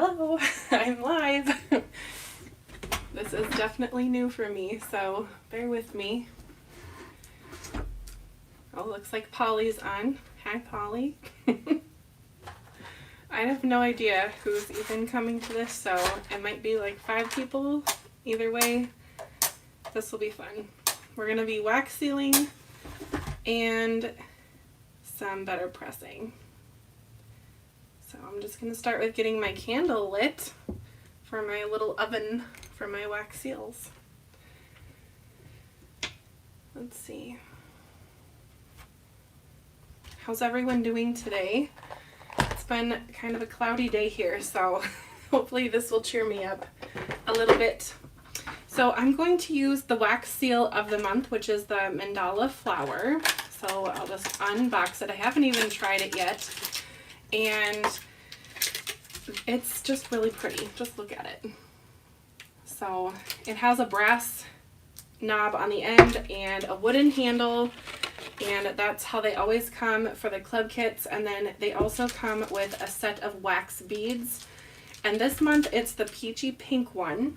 Hello, I'm live. This is definitely new for me, so bear with me. Oh, looks like Polly's on. Hi, Polly. I have no idea who's even coming to this, so it might be like 5 people. Either way, this will be fun. We're going to be wax sealing and some better pressing. So I'm just going to start with getting my candle lit for my little oven for my wax seals. Let's see. How's everyone doing today? It's been kind of a cloudy day here, so hopefully this will cheer me up a little bit. So I'm going to use the wax seal of the month, which is the mandala flower. So I'll just unbox it. I haven't even tried it yet. And it's just really pretty. Just look at it. So it has a brass knob on the end and a wooden handle, and that's how they always come for the club kits. And then they also come with a set of wax beads, and this month it's the peachy pink one,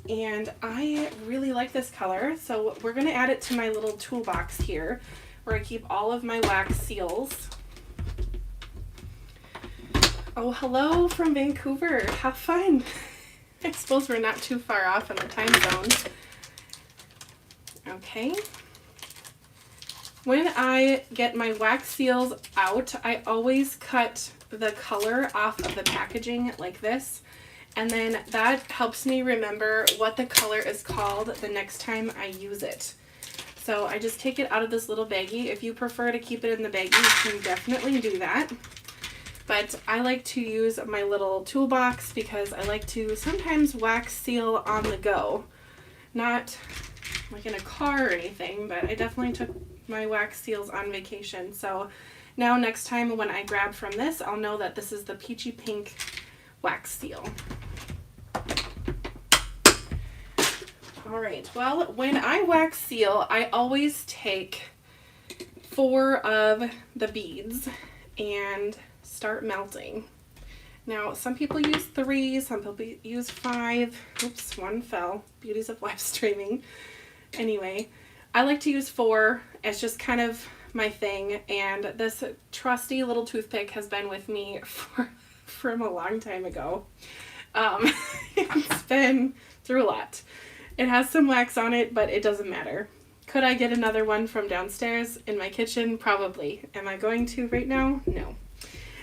and I really like this color, so we're going to add it to my little toolbox here where I keep all of my wax seals. Oh, hello from Vancouver. Have fun. I suppose we're not too far off in the time zone. Okay. When I get my wax seals out, I always cut the color off of the packaging like this, and then that helps me remember what the color is called the next time I use it. So I just take it out of this little baggie. If you prefer to keep it in the baggie, you can definitely do that. But I like to use my little toolbox because I like to sometimes wax seal on the go. Not like in a car or anything, but I definitely took my wax seals on vacation. So now next time when I grab from this, I'll know that this is the peachy pink wax seal. Alright, well, when I wax seal, I always take 4 of the beads and start melting. Now, some people use 3, some people use 5. Oops, one fell. Beauties of live streaming. Anyway, I like to use 4. It's just kind of my thing, and this trusty little toothpick has been with me from a long time ago. It's been through a lot. It has some wax on it, but it doesn't matter. Could I get another one from downstairs in my kitchen? Probably. Am I going to right now? No.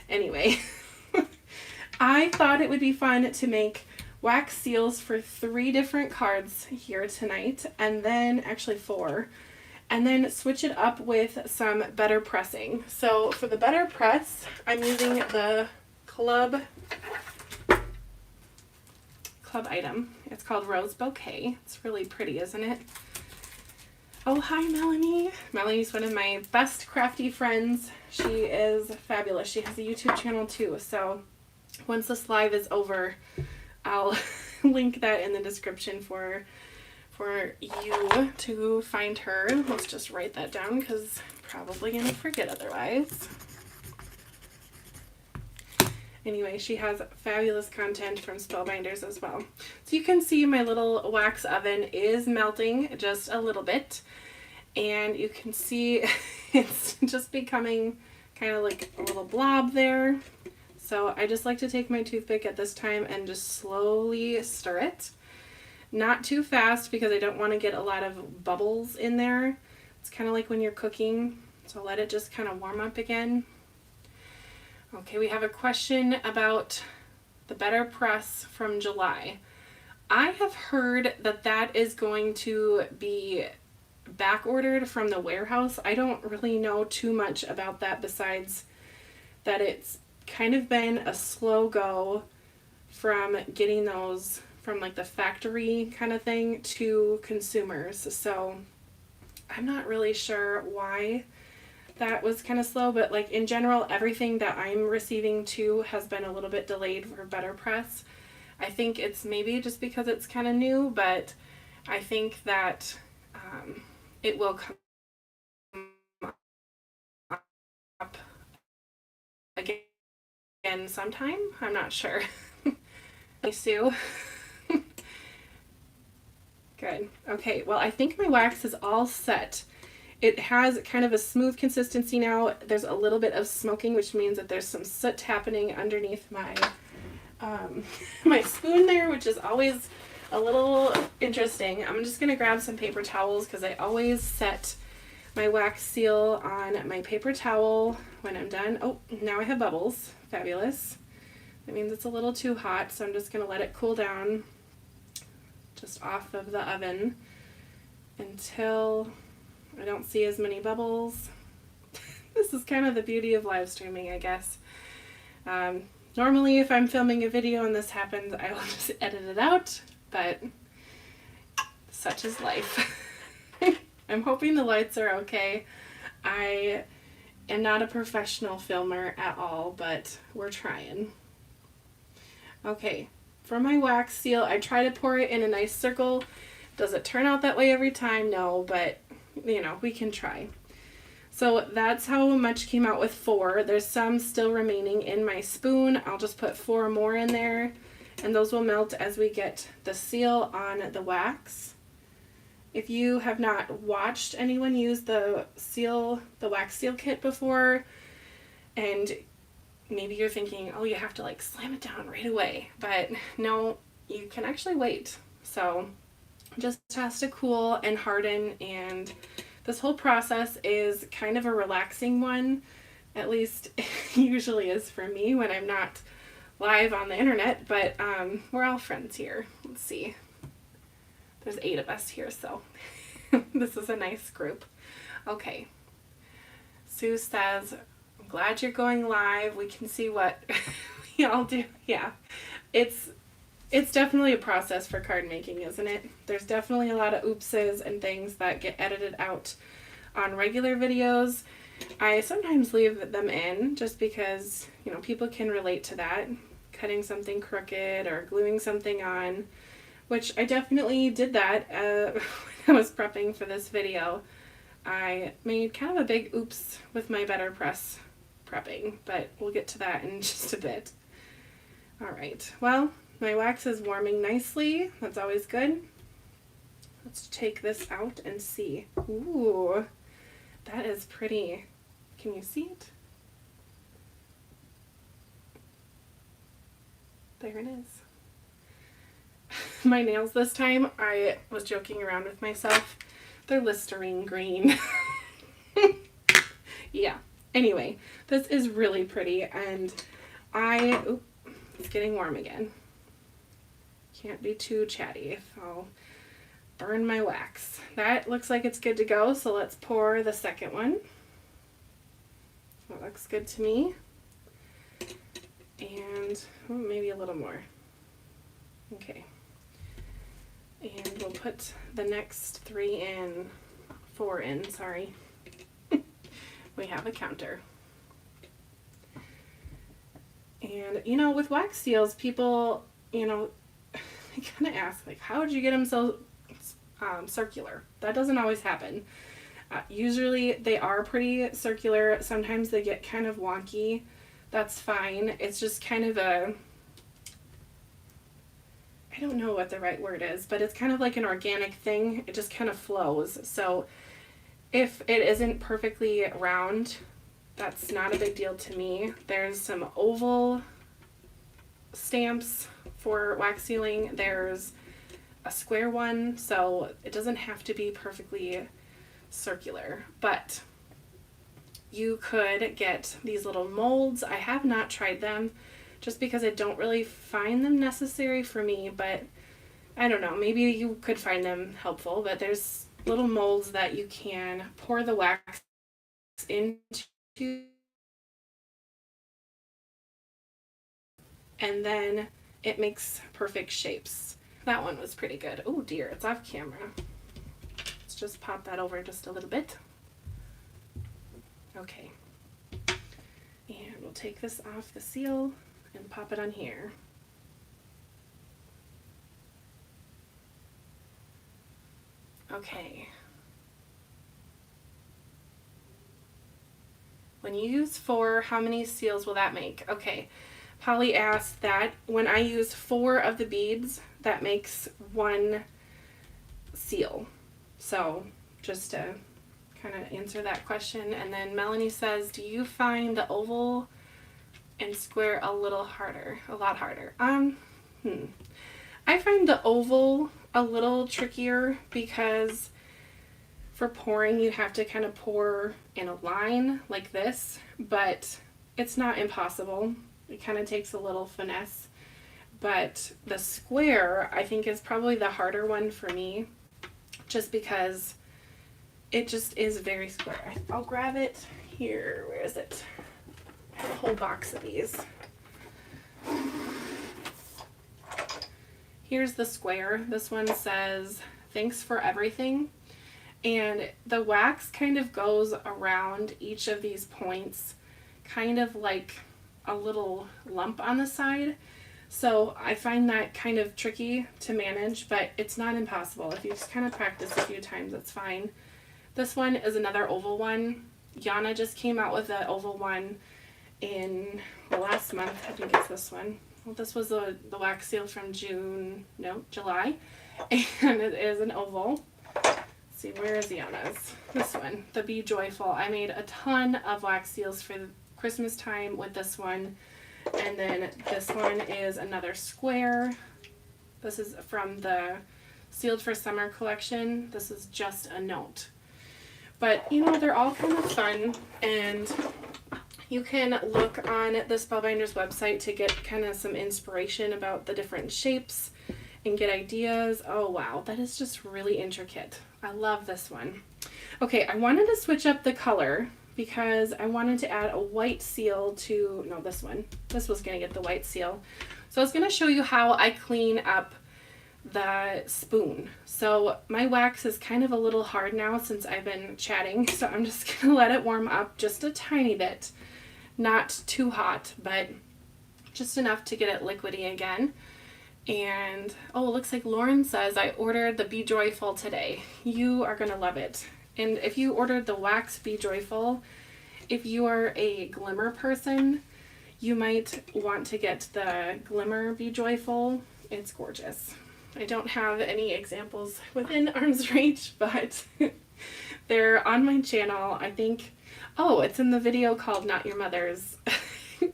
Anyway, I thought it would be fun to make wax seals for 3 different cards here tonight, and then actually 4, and then switch it up with some better pressing. So for the better press, I'm using the club item. It's called Rose Bouquet. It's really pretty, isn't it? Oh, hi, Melanie. Melanie's one of my best crafty friends. She is fabulous. She has a YouTube channel too. So once this live is over, I'll link that in the description for you to find her. Let's just write that down because I'm probably going to forget otherwise. Anyway, she has fabulous content from Spellbinders as well. So you can see my little wax oven is melting just a little bit. And you can see it's just becoming kind of like a little blob there. So I just like to take my toothpick at this time and just slowly stir it. Not too fast because I don't want to get a lot of bubbles in there. It's kind of like when you're cooking. So let it just kind of warm up again. Okay, we have a question about the Better Press from July. I have heard that that is going to be back ordered from the warehouse. I don't really know too much about that besides that it's kind of been a slow go from getting those from like the factory kind of thing to consumers. So I'm not really sure why that was kind of slow, but like in general, everything that I'm receiving too has been a little bit delayed for Better Press. I think it's maybe just because it's kind of new, but I think that it will come up again sometime. I'm not sure. Hey, Sue. Good. Okay, well, I think my wax is all set. It has kind of a smooth consistency now. There's a little bit of smoking, which means that there's some soot happening underneath my my spoon there, which is always a little interesting. I'm just gonna grab some paper towels because I always set my wax seal on my paper towel when I'm done. Oh, now I have bubbles. Fabulous. That means it's a little too hot, so I'm just gonna let it cool down just off of the oven until I don't see as many bubbles. This is kind of the beauty of live streaming, I guess. Normally, if I'm filming a video and this happens, I will just edit it out, but such is life. I'm hoping the lights are okay. I am not a professional filmer at all, but we're trying. Okay, for my wax seal, I try to pour it in a nice circle. Does it turn out that way every time? No, but you know, we can try. So that's how much came out with 4. There's some still remaining in my spoon. I'll just put 4 more in there, and those will melt as we get the seal on the wax. If you have not watched anyone use the wax seal kit before, and maybe you're thinking, oh, you have to like slam it down right away, but no, you can actually wait. So it just has to cool and harden, and this whole process is kind of a relaxing one. At least it usually is for me when I'm not live on the internet, but we're all friends here. Let's see. There's 8 of us here, so this is a nice group. Okay. Sue says, I'm glad you're going live. We can see what we all do. Yeah. It's definitely a process for card making, isn't it? There's definitely a lot of oopses and things that get edited out on regular videos. I sometimes leave them in just because, you know, people can relate to that. Cutting something crooked or gluing something on, which I definitely did that when I was prepping for this video. I made kind of a big oops with my BetterPress prepping, but we'll get to that in just a bit. All right, well, my wax is warming nicely. That's always good. Let's take this out and see. Ooh, that is pretty. Can you see it? There it is. My nails this time, I was joking around with myself. They're Listerine green. Yeah. Anyway, this is really pretty, and it's getting warm again. Can't be too chatty if I'll burn my wax. That looks like it's good to go, so let's pour the second one. That looks good to me. And maybe a little more. Okay. And we'll put the next 4 in, sorry. We have a counter. And, you know, with wax seals, people, you know, they kind of ask, like, how did you get them so circular? That doesn't always happen. Usually they are pretty circular. Sometimes they get kind of wonky. That's fine. It's just kind of I don't know what the right word is, but it's kind of like an organic thing. It just kind of flows. So if it isn't perfectly round, that's not a big deal to me. There's some oval stamps for wax sealing. There's a square one, so it doesn't have to be perfectly circular, but you could get these little molds. I have not tried them just because I don't really find them necessary for me, but I don't know, maybe you could find them helpful. But there's little molds that you can pour the wax into, and then it makes perfect shapes. That one was pretty good. Oh dear, it's off camera. Let's just pop that over just a little bit. Okay. And we'll take this off the seal and pop it on here. Okay. When you use 4, how many seals will that make? Okay. Polly asked that when I use 4 of the beads, that makes 1 seal. So just to kind of answer that question. And then Melanie says, do you find the oval and square a lot harder? I find the oval a little trickier because for pouring you have to kind of pour in a line like this, but it's not impossible. It kind of takes a little finesse. But the square I think is probably the harder one for me, just because it just is very square. I'll grab it here. Where is it? I have a whole box of these. Here's the square. This one says, thanks for everything. And the wax kind of goes around each of these points, kind of like a little lump on the side. So I find that kind of tricky to manage, but it's not impossible. If you just kind of practice a few times, it's fine. This one is another oval one. Yana just came out with an oval one in the last month. I think it's this one. Well, this was the wax seal from July, and it is an oval. Let's see, where is Yana's? This one, the Be Joyful. I made a ton of wax seals for Christmas time with this one, and then this one is another square. This is from the Sealed for Summer collection. This is just a note. But, you know, they're all kind of fun, and you can look on the Spellbinders website to get kind of some inspiration about the different shapes and get ideas. Oh, wow, that is just really intricate. I love this one. Okay, I wanted to switch up the color because I wanted to add a white seal to, no, this one. This was going to get the white seal. So I was going to show you how I clean up the spoon. So my wax is kind of a little hard now since I've been chatting, so I'm just going to let it warm up just a tiny bit. Not too hot, but just enough to get it liquidy again. And, oh, it looks like Lauren says I ordered the Be Joyful today. You are going to love it. And if you ordered the wax Be Joyful, if you are a glimmer person, you might want to get the Glimmer Be Joyful. It's gorgeous. I don't have any examples within arm's reach, but they're on my channel. I think, oh, it's in the video called Not Your Mother's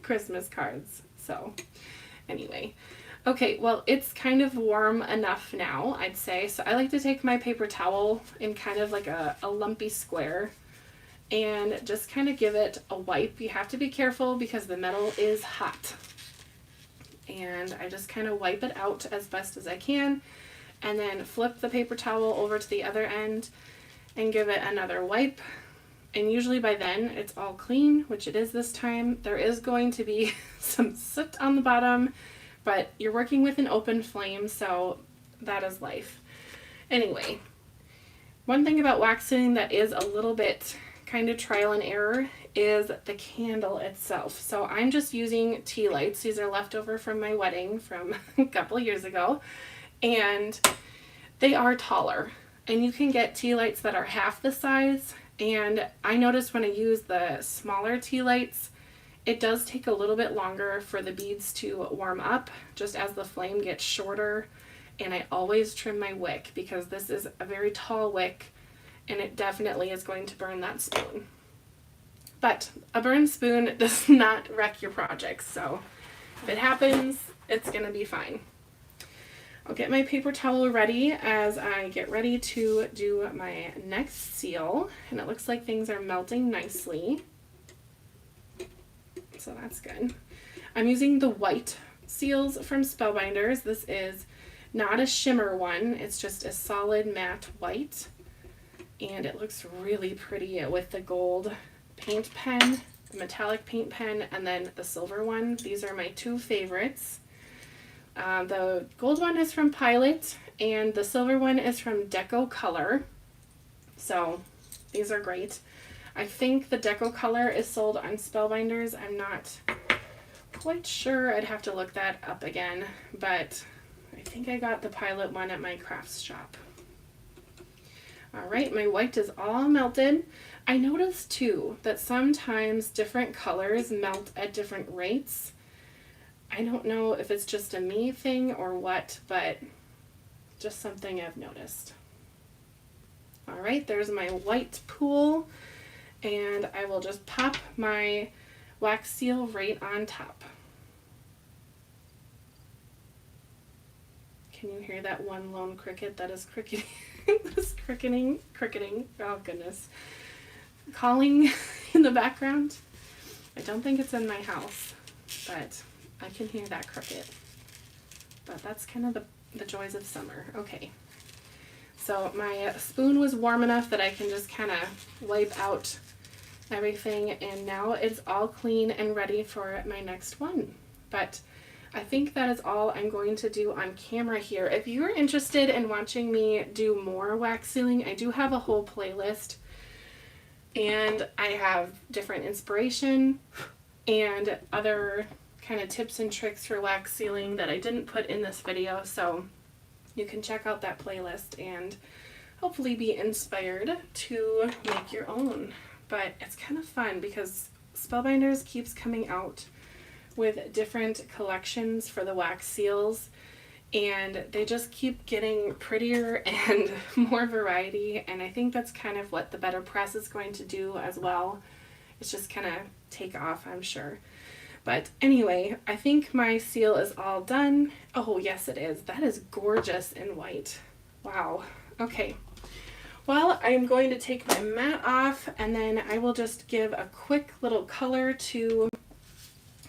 Christmas Cards. So anyway, okay, well, it's kind of warm enough now, I'd say. So I like to take my paper towel in kind of like a lumpy square and just kind of give it a wipe. You have to be careful because the metal is hot. And I just kind of wipe it out as best as I can, and then flip the paper towel over to the other end and give it another wipe. And usually by then it's all clean, which it is this time. There is going to be some soot on the bottom, but you're working with an open flame, so that is life. Anyway, one thing about waxing that is a little bit kind of trial and error is the candle itself. So I'm just using tea lights. These are leftover from my wedding from a couple years ago, and they are taller, and you can get tea lights that are half the size. And I noticed when I use the smaller tea lights, it does take a little bit longer for the beads to warm up just as the flame gets shorter. And I always trim my wick because this is a very tall wick, and it definitely is going to burn that spoon. But a burned spoon does not wreck your projects, so if it happens, it's going to be fine. I'll get my paper towel ready as I get ready to do my next seal, and it looks like things are melting nicely, so that's good. I'm using the white seals from Spellbinders. This is not a shimmer one, it's just a solid matte white, and it looks really pretty with the gold paint pen, the metallic paint pen, and then the silver one. These are my two favorites. The gold one is from Pilot, and the silver one is from Deco Color. So these are great. I think the Deco Color is sold on Spellbinders. I'm not quite sure. I'd have to look that up again, but I think I got the Pilot one at my crafts shop. All right, my white is all melted. I noticed too that sometimes different colors melt at different rates. I don't know if it's just a me thing or what, but just something I've noticed. All right, there's my white pool, and I will just pop my wax seal right on top. Can you hear that one lone cricket that is cricketing? cricketing, oh goodness. Calling in the background. I don't think it's in my house, but I can hear that cricket. But that's kind of the joys of summer. Okay. So my spoon was warm enough that I can just kind of wipe out everything, and now it's all clean and ready for my next one. But I think that is all I'm going to do on camera here. If you're interested in watching me do more wax sealing, I do have a whole playlist, and I have different inspiration and other kind of tips and tricks for wax sealing that I didn't put in this video, so you can check out that playlist and hopefully be inspired to make your own. But it's kind of fun because Spellbinders keeps coming out with different collections for the wax seals, and they just keep getting prettier and more variety, and I think that's kind of what the BetterPress is going to do as well. It's just kind of take off, I'm sure. But anyway, I think my seal is all done. Oh yes, it is. That is gorgeous in white. Wow. Okay. Well, I'm going to take my mat off, and then I will just give a quick little color to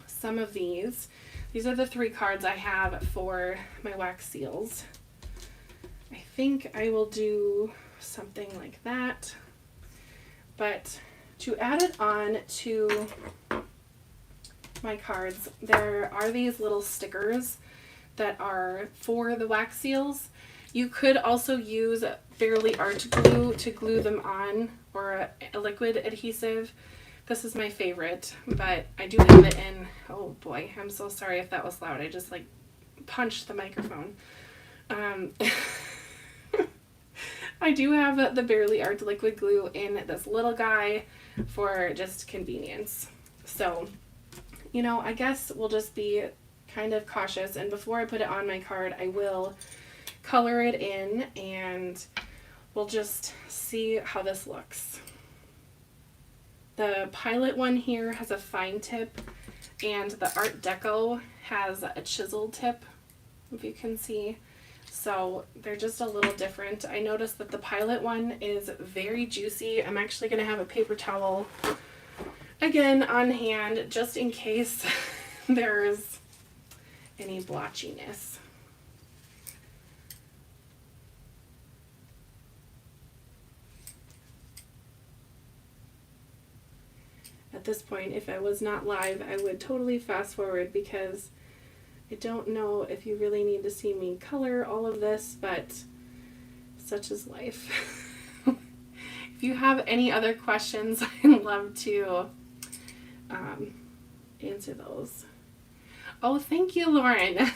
some of these. These are the 3 cards I have for my wax seals. I think I will do something like that. But to add it on to my cards, there are these little stickers that are for the wax seals. You could also use Fairly Art glue to glue them on, or a liquid adhesive. This is my favorite, but I do have it in, oh boy, I'm so sorry if that was loud. I just like punched the microphone. I do have the Fairly Art liquid glue in this little guy for just convenience. So, you know, I guess we'll just be kind of cautious, and before I put it on my card, I will color it in, and we'll just see how this looks. The Pilot one here has a fine tip, and the Art Deco has a chiseled tip, if you can see. So they're just a little different. I noticed that the Pilot one is very juicy. I'm actually going to have a paper towel again on hand just in case there's any blotchiness. At this point, if I was not live, I would totally fast forward because I don't know if you really need to see me color all of this, but such is life. If you have any other questions, I'd love to answer those. Oh, thank you, Lauren.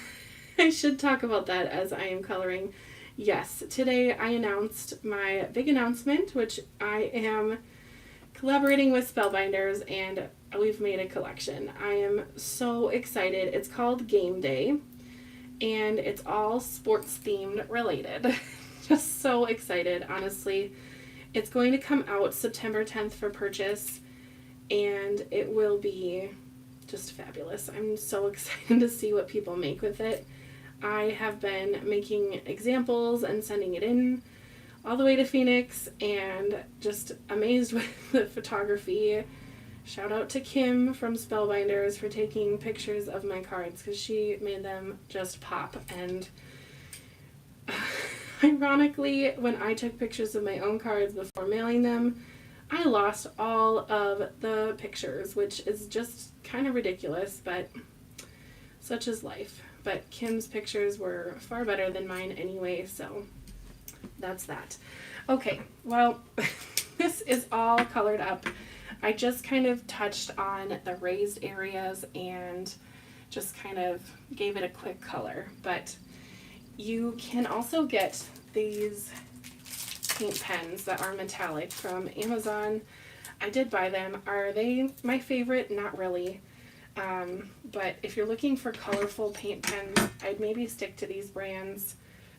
I should talk about that as I am coloring. Yes, today I announced my big announcement, which I am collaborating with Spellbinders, and we've made a collection. I am so excited. It's called Game Day, and it's all sports themed related. Just so excited, honestly. It's going to come out September 10th for purchase, and it will be just fabulous. I'm so excited to see what people make with it. I have been making examples and sending it in all the way to Phoenix, and just amazed with the photography. Shout out to Kim from Spellbinders for taking pictures of my cards, because she made them just pop. And ironically, when I took pictures of my own cards before mailing them, I lost all of the pictures, which is just kind of ridiculous, but such is life. But Kim's pictures were far better than mine anyway, so that's that. Okay, well, this is all colored up. I just kind of touched on the raised areas and just kind of gave it a quick color. But you can also get these paint pens that are metallic from Amazon. I did buy them. Are they my favorite? Not really. But if you're looking for colorful paint pens, I'd maybe stick to these brands.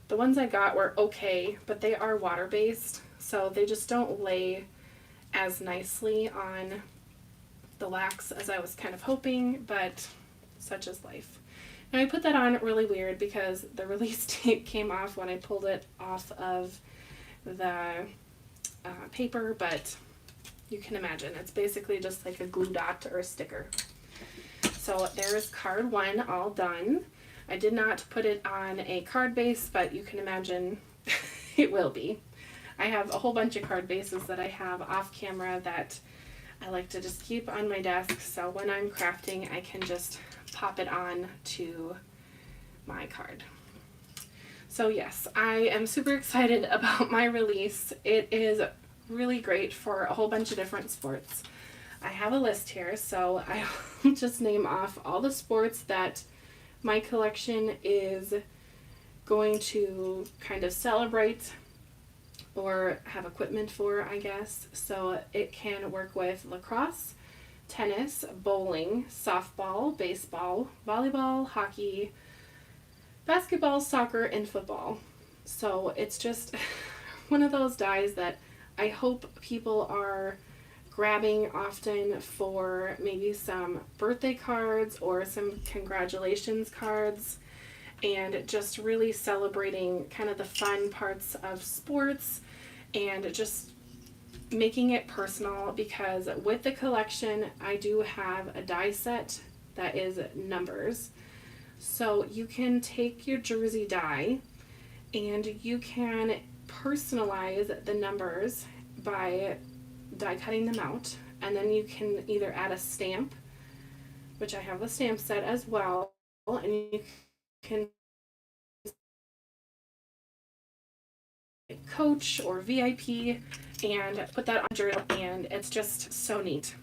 The ones I got were okay, but they are water-based, so they just don't lay as nicely on the wax as I was kind of hoping, but such is life. Now I put that on really weird because the release tape came off when I pulled it off of the paper, but you can imagine it's basically just like a glue dot or a sticker. So there's card 1 all done. I did not put it on a card base, but you can imagine it will be. I have a whole bunch of card bases that I have off camera that I like to just keep on my desk, so when I'm crafting I can just pop it on to my card. So yes, I am super excited about my release. It is really great for a whole bunch of different sports. I have a list here, so I'll just name off all the sports that my collection is going to kind of celebrate or have equipment for, I guess. So it can work with lacrosse, tennis, bowling, softball, baseball, volleyball, hockey, basketball, soccer, and football. So it's just one of those dies that I hope people are grabbing often for maybe some birthday cards or some congratulations cards, and just really celebrating kind of the fun parts of sports and just making it personal, because with the collection I do have a die set that is numbers. So you can take your jersey die and you can personalize the numbers by die cutting them out, and then you can either add a stamp, which I have the stamp set as well, and you can coach or VIP and put that on journal, and it's just so neat.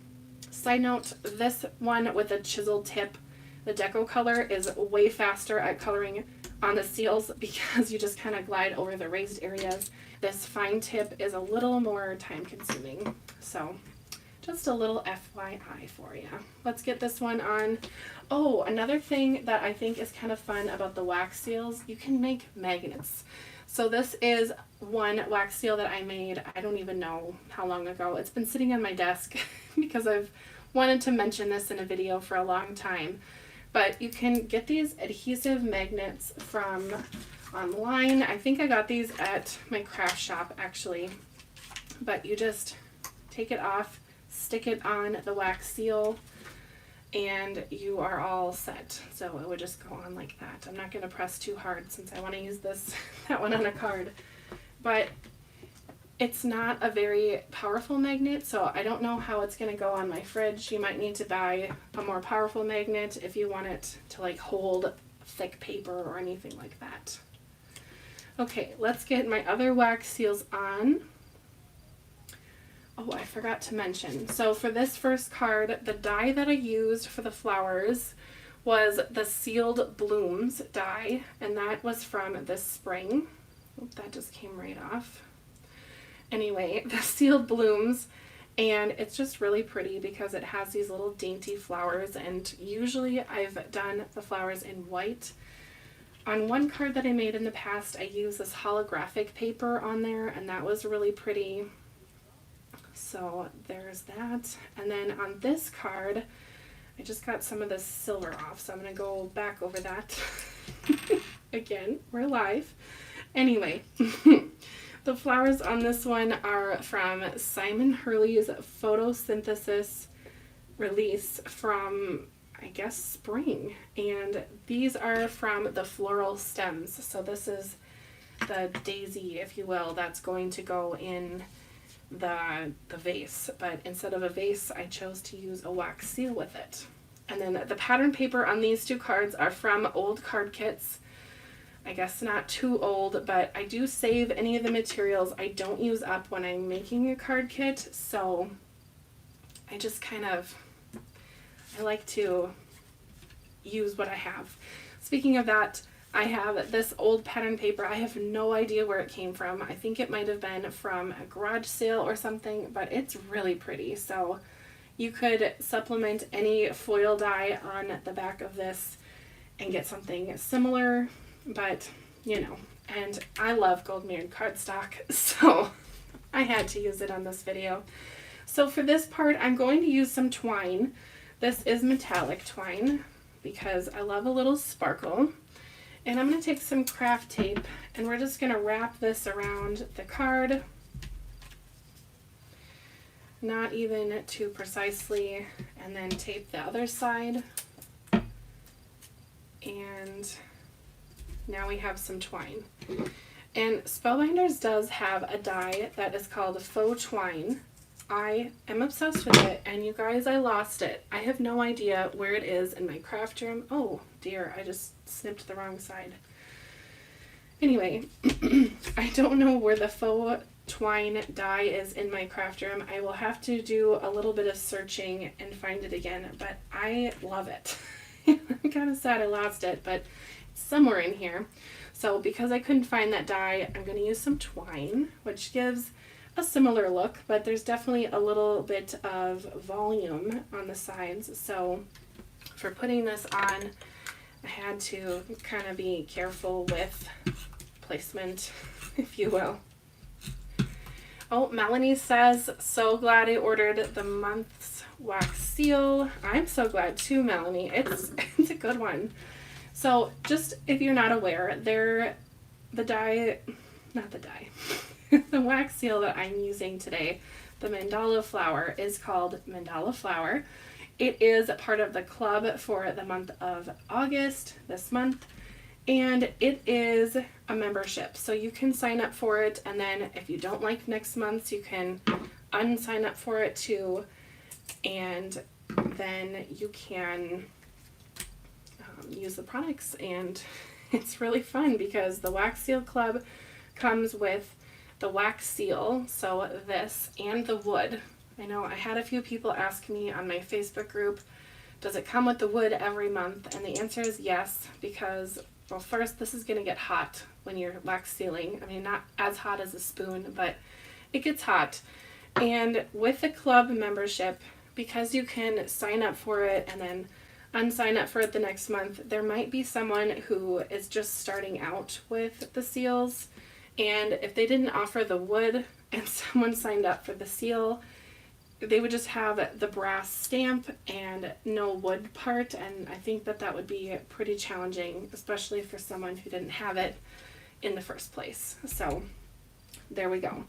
Side note, this one with the chiseled tip, the deco color, is way faster at coloring on the seals because you just kind of glide over the raised areas. This fine tip is a little more time consuming, so just a little FYI for you. Let's get this one on. Oh, another thing that I think is kind of fun about the wax seals, you can make magnets. So this is one wax seal that I made, I don't even know how long ago. It's been sitting on my desk because I've wanted to mention this in a video for a long time. But you can get these adhesive magnets from online. I think I got these at my craft shop actually. But you just take it off, stick it on the wax seal, and you are all set. So it would just go on like that. I'm not going to press too hard since I want to use that one on a card. But it's not a very powerful magnet, so I don't know how it's going to go on my fridge. You might need to buy a more powerful magnet if you want it to like hold thick paper or anything like that. Okay, let's get my other wax seals on. Oh, I forgot to mention. So for this first card, the die that I used for the flowers was the Sealed Blooms die, and that was from this spring. Oop, that just came right off. Anyway, the Sealed Blooms, and it's just really pretty because it has these little dainty flowers, and usually I've done the flowers in white. On one card that I made in the past, I used this holographic paper on there, and that was really pretty. So there's that. And then on this card, I just got some of the silver off, so I'm going to go back over that. Again, we're live. Anyway, the flowers on this one are from Simon Hurley's photosynthesis release from, I guess, spring. And these are from the floral stems. So this is the daisy, if you will, that's going to go in the vase. But instead of a vase, I chose to use a wax seal with it. And then the pattern paper on these two cards are from old card kits. I guess not too old, but I do save any of the materials I don't use up when I'm making a card kit, so I just I like to use what I have. Speaking of that, I have this old pattern paper. I have no idea where it came from. I think it might have been from a garage sale or something, but it's really pretty. So You could supplement any foil dye on the back of this and get something similar, but you know, and I love gold mirrored cardstock, so I had to use it on this video. So for this part, I'm going to use some twine. This is metallic twine because I love a little sparkle. And I'm going to take some craft tape and we're just going to wrap this around the card. Not even too precisely, and then tape the other side. And now we have some twine. And Spellbinders does have a dye that is called faux twine. I am obsessed with it, and you guys, I lost it. I have no idea where it is in my craft room. Oh dear, I just snipped the wrong side. Anyway, I don't know where the faux twine dye is in my craft room. I will have to do a little bit of searching and find it again, but I love it. I'm kind of sad I lost it, but it's somewhere in here. So because I couldn't find that dye, I'm going to use some twine, which gives a similar look, but there's definitely a little bit of volume on the sides. So for putting this on, I had to kind of be careful with placement, if you will. Oh, Melanie says, so glad I ordered the month's wax seal. I'm so glad too, Melanie. It's a good one. So just if you're not aware, the wax seal that I'm using today, the mandala flower, is called Mandala Flower. It is part of the club for the month of August, this month, and it is a membership. So you can sign up for it, and then if you don't like next month's, you can unsign up for it too, and then you can use the products. And it's really fun because the Wax Seal Club comes with the wax seal, so this, and the wood. I know I had a few people ask me on my Facebook group, does it come with the wood every month? And the answer is yes, because, well, first, this is going to get hot when you're wax sealing. I mean, not as hot as a spoon, but it gets hot. And with the club membership, because you can sign up for it and then unsign up for it the next month, there might be someone who is just starting out with the seals, and if they didn't offer the wood and someone signed up for the seal, they would just have the brass stamp and no wood part, and I think that that would be pretty challenging, especially for someone who didn't have it in the first place. So there we go.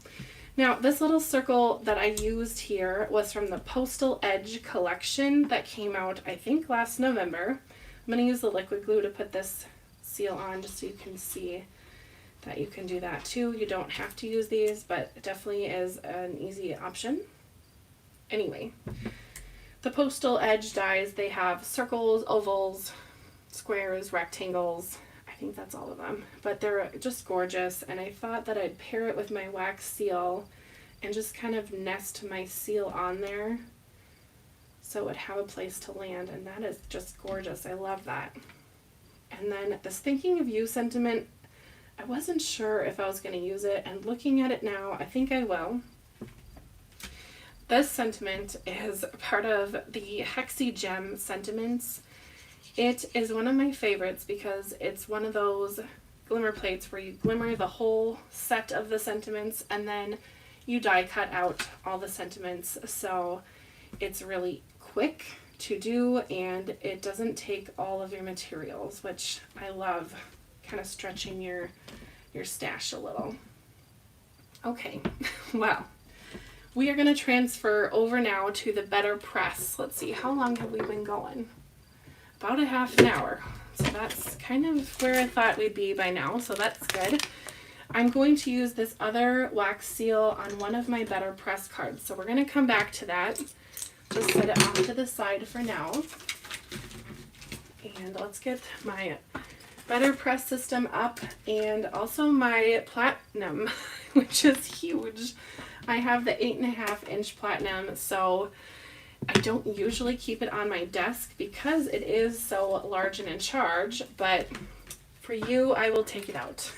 Now, this little circle that I used here was from the Postal Edge collection that came out, I think, last November. I'm going to use the liquid glue to put this seal on just so you can see that you can do that too. You don't have to use these, but it definitely is an easy option. Anyway, the Postal Edge dies, they have circles, ovals, squares, rectangles. I think that's all of them, but they're just gorgeous, and I thought that I'd pair it with my wax seal and just kind of nest my seal on there so it would have a place to land, and that is just gorgeous. I love that. And then this thinking of you sentiment, I wasn't sure if I was going to use it, and looking at it now, I think I will. This sentiment is part of the Hexy Gem sentiments. It is one of my favorites because it's one of those glimmer plates where you glimmer the whole set of the sentiments and then you die cut out all the sentiments. So it's really quick to do and it doesn't take all of your materials, which I love, kind of stretching your stash a little. Okay, well, we are going to transfer over now to the BetterPress. Let's see, how long have we been going? About a half an hour. So that's kind of where I thought we'd be by now, so that's good. I'm going to use this other wax seal on one of my BetterPress cards. So we're going to come back to that. Just set it off to the side for now. And let's get my BetterPress system up and also my Platinum, which is huge. I have the 8.5 inch Platinum, so I don't usually keep it on my desk because it is so large and in charge, but for you, I will take it out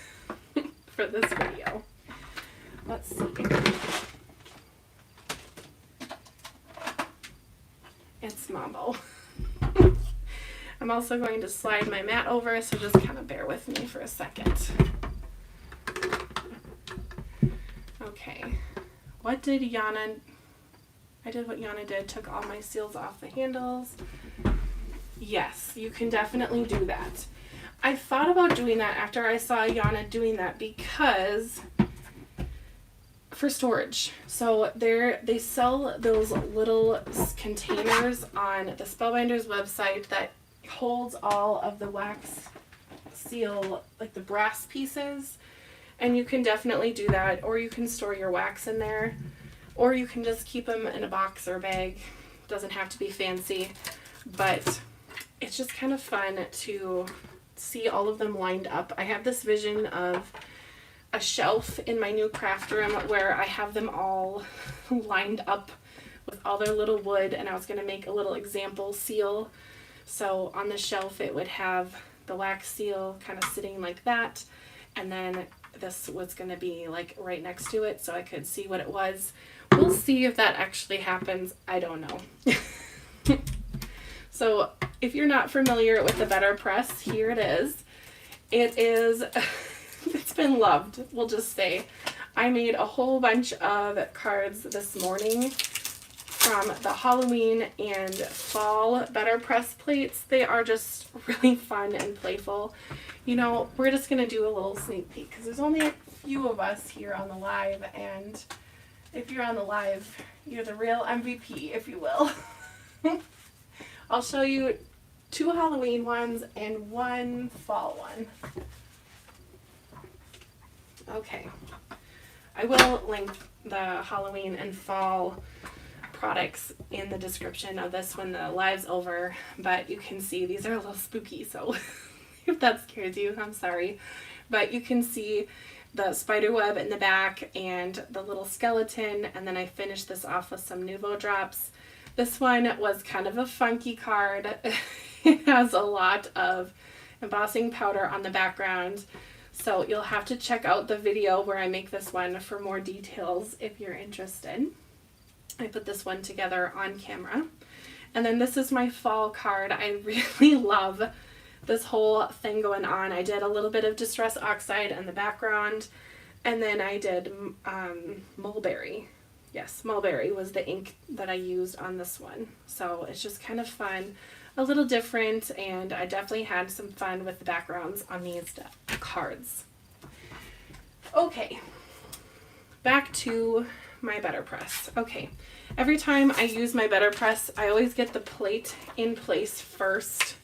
for this video. Let's see. It's Mambo. I'm also going to slide my mat over, so just kind of bear with me for a second. Okay. What did Yana... I did what Yana did, took all my seals off the handles. Yes, you can definitely do that. I thought about doing that after I saw Yana doing that because for storage. So they sell those little containers on the Spellbinders website that holds all of the wax seal, like the brass pieces. And you can definitely do that, or you can store your wax in there, or you can just keep them in a box or bag. Doesn't have to be fancy, but it's just kind of fun to see all of them lined up. I have this vision of a shelf in my new craft room where I have them all lined up with all their little wood, and I was going to make a little example seal. So on the shelf it would have the wax seal kind of sitting like that, and then this was going to be like right next to it so I could see what it was. We'll see if that actually happens. I don't know. So if you're not familiar with the BetterPress, here it is. It's been loved, we'll just say. I made a whole bunch of cards this morning from the Halloween and fall BetterPress plates. They are just really fun and playful. You know, we're just going to do a little sneak peek because there's only a few of us here on the live, and if you're on the live, you're the real MVP, if you will. I'll show you 2 Halloween ones and 1 fall one. Okay. I will link the Halloween and fall products in the description of this when the live's over, but you can see these are a little spooky, so if that scares you, I'm sorry. But you can see the spider web in the back and the little skeleton, and then I finished this off with some Nuvo drops. This one was kind of a funky card. It has a lot of embossing powder on the background, so you'll have to check out the video where I make this one for more details if you're interested. I put this one together on camera. And then this is my fall card. I really love this whole thing going on. I did a little bit of Distress Oxide in the background, and then I did Mulberry. Yes, Mulberry was the ink that I used on this one. So it's just kind of fun, a little different, and I definitely had some fun with the backgrounds on these cards. Okay, back to my BetterPress. Okay, every time I use my BetterPress, I always get the plate in place first,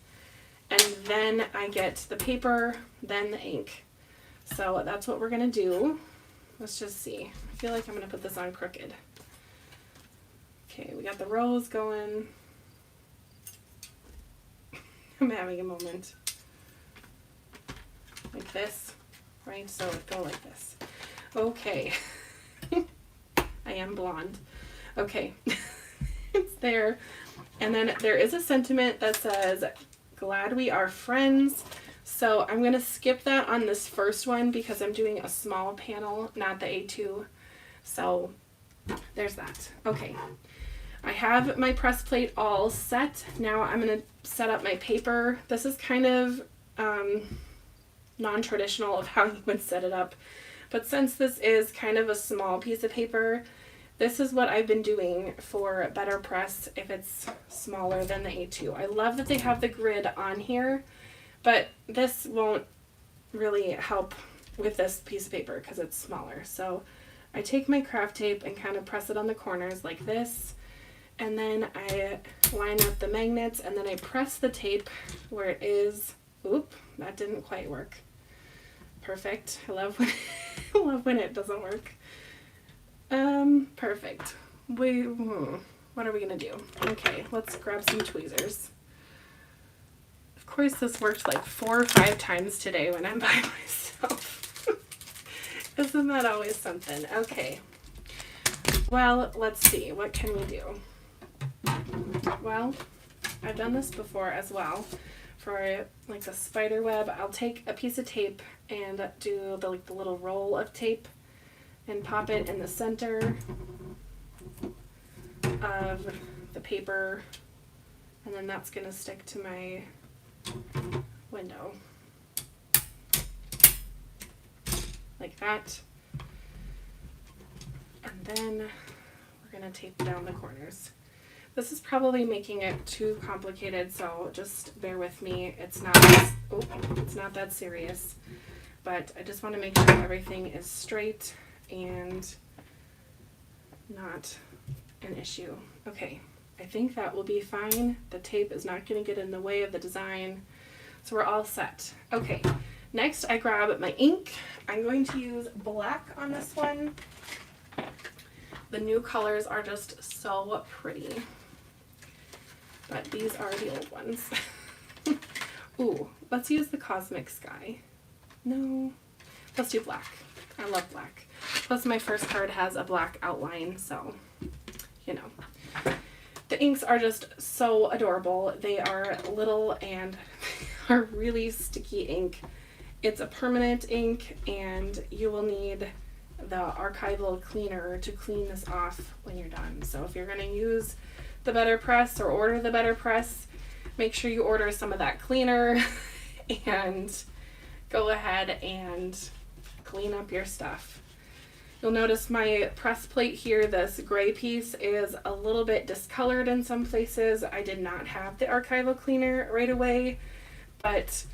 and then I get the paper, then the ink. So that's what we're gonna do. Let's just see. I feel like I'm gonna put this on crooked. Okay, we got the rose going. I'm having a moment. Like this, right? So it go like this. Okay. I am blonde. Okay. It's there. And then there is a sentiment that says, "Glad we are friends." So I'm going to skip that on this first one because I'm doing a small panel, not the A2. So there's that. Okay. I have my press plate all set. Now I'm going to set up my paper. This is kind of non-traditional of how you would set it up. But since this is kind of a small piece of paper, this is what I've been doing for BetterPress if it's smaller than the A2. I love that they have the grid on here, but this won't really help with this piece of paper because it's smaller. So I take my craft tape and kind of press it on the corners like this, and then I line up the magnets, and then I press the tape where it is. Oop, that didn't quite work. Perfect. I love when I love when it doesn't work. Perfect. What are we gonna do? Okay, let's grab some tweezers. Of course, this worked like 4 or 5 times today when I'm by myself. Isn't that always something? Okay. Well, let's see. What can we do? Well, I've done this before as well. For like a spider web, I'll take a piece of tape and do the little roll of tape and pop it in the center of the paper And then that's going to stick to my window. Like that. And then we're going to tape down the corners. This is probably making it too complicated, so just bear with me. It's not that serious. But I just want to make sure everything is straight and not an issue. Okay, I think that will be fine. The tape is not going to get in the way of the design, so we're all set. Okay, next I grab my ink. I'm going to use black on this one. The new colors are just so pretty, but these are the old ones. Ooh, let's use the Cosmic Sky. No, let's do black. I love black. Plus my first card has a black outline, so, you know. The inks are just so adorable. They are little and are really sticky ink. It's a permanent ink, and you will need the archival cleaner to clean this off when you're done. So if you're going to use the BetterPress or order the BetterPress, make sure you order some of that cleaner and go ahead and clean up your stuff. You'll notice my press plate here, this gray piece is a little bit discolored in some places. I did not have the archival cleaner right away, but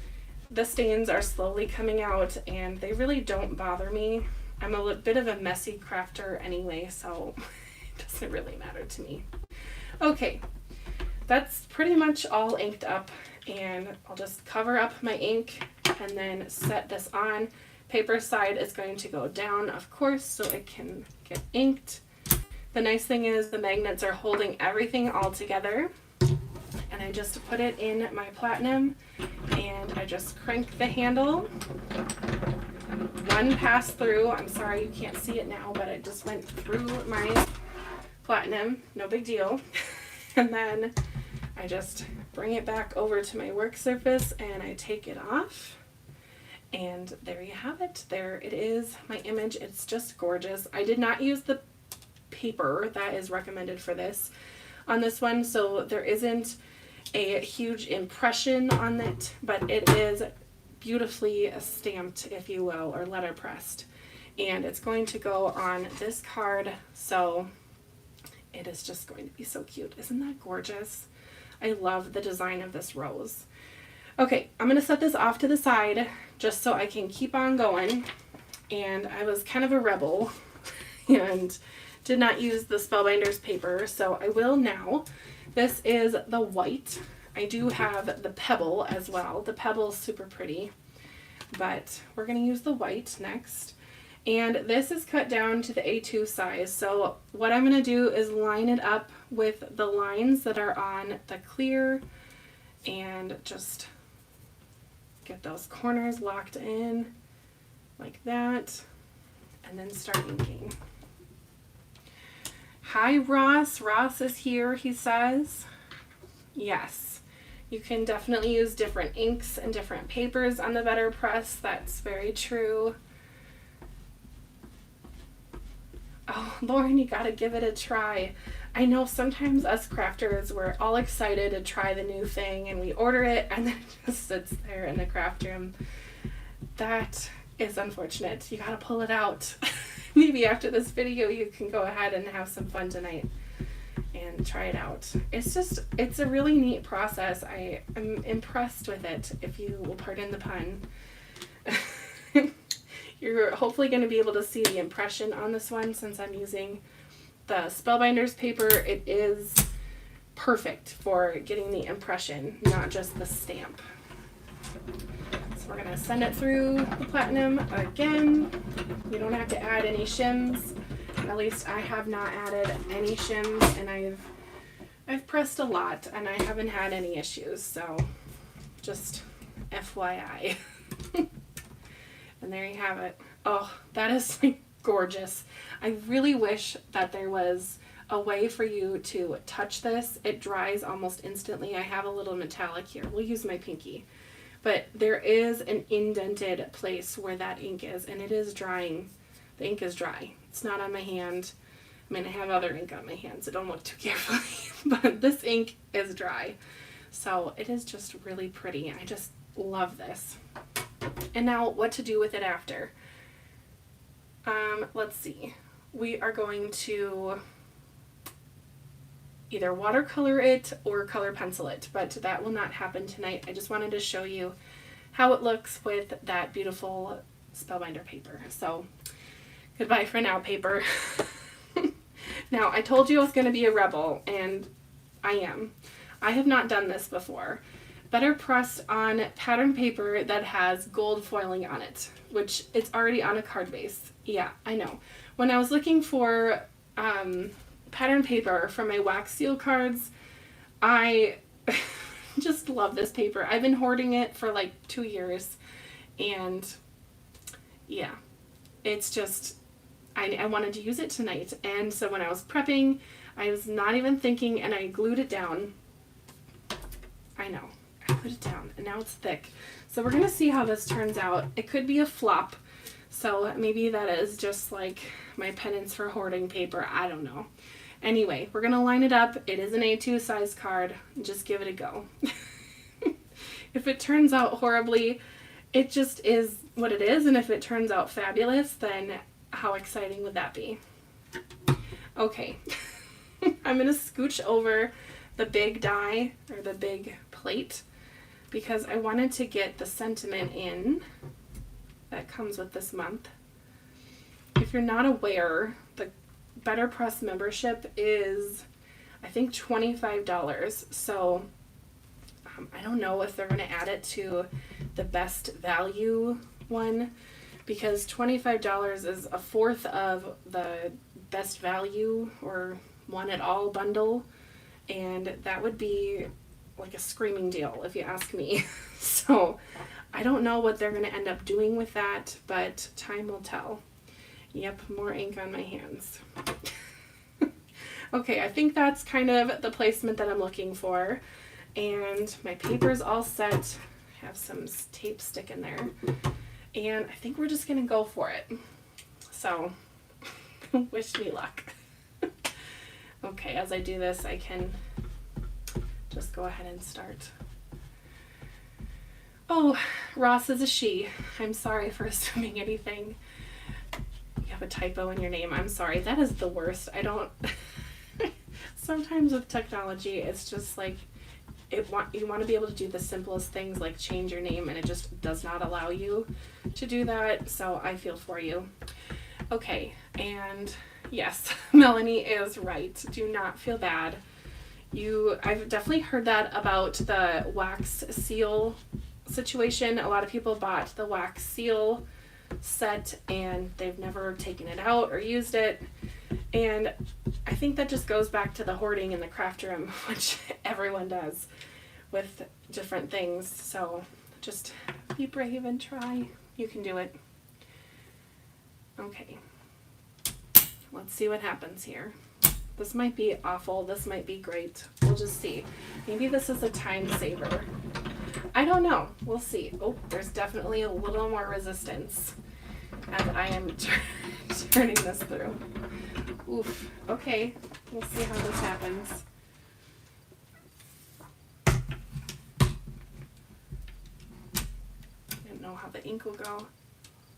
the stains are slowly coming out and they really don't bother me. I'm a bit of a messy crafter anyway, so it doesn't really matter to me. Okay, that's pretty much all inked up, and I'll just cover up my ink and then set this on. Paper side is going to go down, of course, so it can get inked. The nice thing is the magnets are holding everything all together, and I just put it in my platinum and I just crank the handle. One pass through. I'm sorry you can't see it now, but it just went through my platinum. No big deal. And then I just bring it back over to my work surface and I take it off. And there you have it. There it is, my image. It's just gorgeous. I did not use the paper that is recommended for this on this one, so there isn't a huge impression on it, but it is beautifully stamped, if you will, or letterpressed. And it's going to go on this card, so it is just going to be so cute. Isn't that gorgeous? I love the design of this rose. Okay, I'm going to set this off to the side just so I can keep on going. And I was kind of a rebel and did not use the Spellbinders paper, so I will now. This is the white. I do have the pebble as well. The pebble is super pretty, but we're going to use the white next. And this is cut down to the A2 size. So what I'm going to do is line it up with the lines that are on the clear and just get those corners locked in like that, and then start inking. Hi, Ross. Ross is here, he says. Yes, you can definitely use different inks and different papers on the BetterPress. That's very true. Oh, Lauren, you gotta give it a try. I know sometimes us crafters, we're all excited to try the new thing and we order it and then it just sits there in the craft room. That is unfortunate. You gotta pull it out. Maybe after this video you can go ahead and have some fun tonight and try it out. It's a really neat process. I am impressed with it, if you will pardon the pun. You're hopefully going to be able to see the impression on this one since I'm using the Spellbinders paper. It is perfect for getting the impression, not just the stamp. So we're going to send it through the platinum again. You don't have to add any shims. At least I have not added any shims, and I've pressed a lot and I haven't had any issues, so just FYI. And there you have it. Oh, that is like gorgeous. I really wish that there was a way for you to touch this. It dries almost instantly. I have a little metallic here. We'll use my pinky. But there is an indented place where that ink is, and it is drying. The ink is dry. It's not on my hand. I mean, I have other ink on my hand, so don't look too carefully. But this ink is dry. So it is just really pretty. I just love this. And now what to do with it after. Let's see. We are going to either watercolor it or color pencil it, but that will not happen tonight. I just wanted to show you how it looks with that beautiful Spellbinder paper. So goodbye for now, paper. Now, I told you I was going to be a rebel, and I am. I have not done this before. BetterPress on pattern paper that has gold foiling on it, which it's already on a card base. Yeah, I know. When I was looking for pattern paper for my wax seal cards, I just love this paper. I've been hoarding it for like 2 years, and yeah, it's just, I wanted to use it tonight. And so when I was prepping, I was not even thinking, and I glued it down. I know, I put it down, and now it's thick. So we're gonna see how this turns out. It could be a flop, so maybe that is just like my penance for hoarding paper. I don't know. Anyway, we're gonna line it up. It is an A2 size card. Just give it a go. If it turns out horribly, it just is what it is, and if it turns out fabulous, then how exciting would that be? Okay, I'm gonna scooch over the big die, or the big plate, because I wanted to get the sentiment in that comes with this month. If you're not aware, the BetterPress membership is, I think, $25. So I don't know if they're going to add it to the best value one, because $25 is a fourth of the best value or one at all bundle, and that would be like a screaming deal if you ask me. So I don't know what they're going to end up doing with that, but time will tell. Yep, more ink on my hands. Okay, I think that's kind of the placement that I'm looking for. And my paper's all set. I have some tape sticking there. And I think we're just going to go for it. So, wish me luck. Okay, as I do this, I can just go ahead and start. Oh, Ross is a she. I'm sorry for assuming anything. You have a typo in your name. I'm sorry. That is the worst. I don't... Sometimes with technology, it's just like, you want to be able to do the simplest things, like change your name, and it just does not allow you to do that. So I feel for you. Okay, and yes, Melanie is right. Do not feel bad. I've definitely heard that about the wax seal situation. A lot of people bought the wax seal set and they've never taken it out or used it. And I think that just goes back to the hoarding in the craft room, which everyone does with different things. So just be brave and try. You can do it. Okay. Let's see what happens here. This might be awful. This might be great. We'll just see. Maybe this is a time saver. I don't know. We'll see. Oh, there's definitely a little more resistance as I am turning this through. Oof. Okay. We'll see how this happens. I don't know how the ink will go.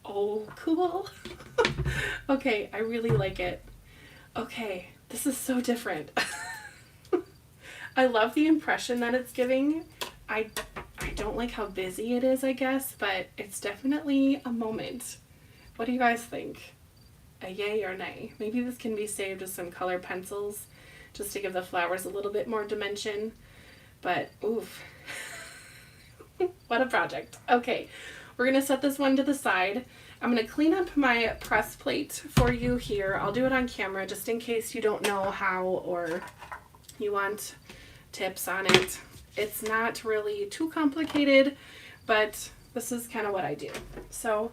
Oh, cool. Okay, I really like it. Okay, this is so different. I love the impression that it's giving. I don't like how busy it is, I guess, but it's definitely a moment. What do you guys think? A yay or nay? Maybe this can be saved with some color pencils just to give the flowers a little bit more dimension. But, oof. What a project. Okay, we're going to set this one to the side. I'm going to clean up my press plate for you here. I'll do it on camera just in case you don't know how or you want tips on it. It's not really too complicated, but this is kind of what I do. So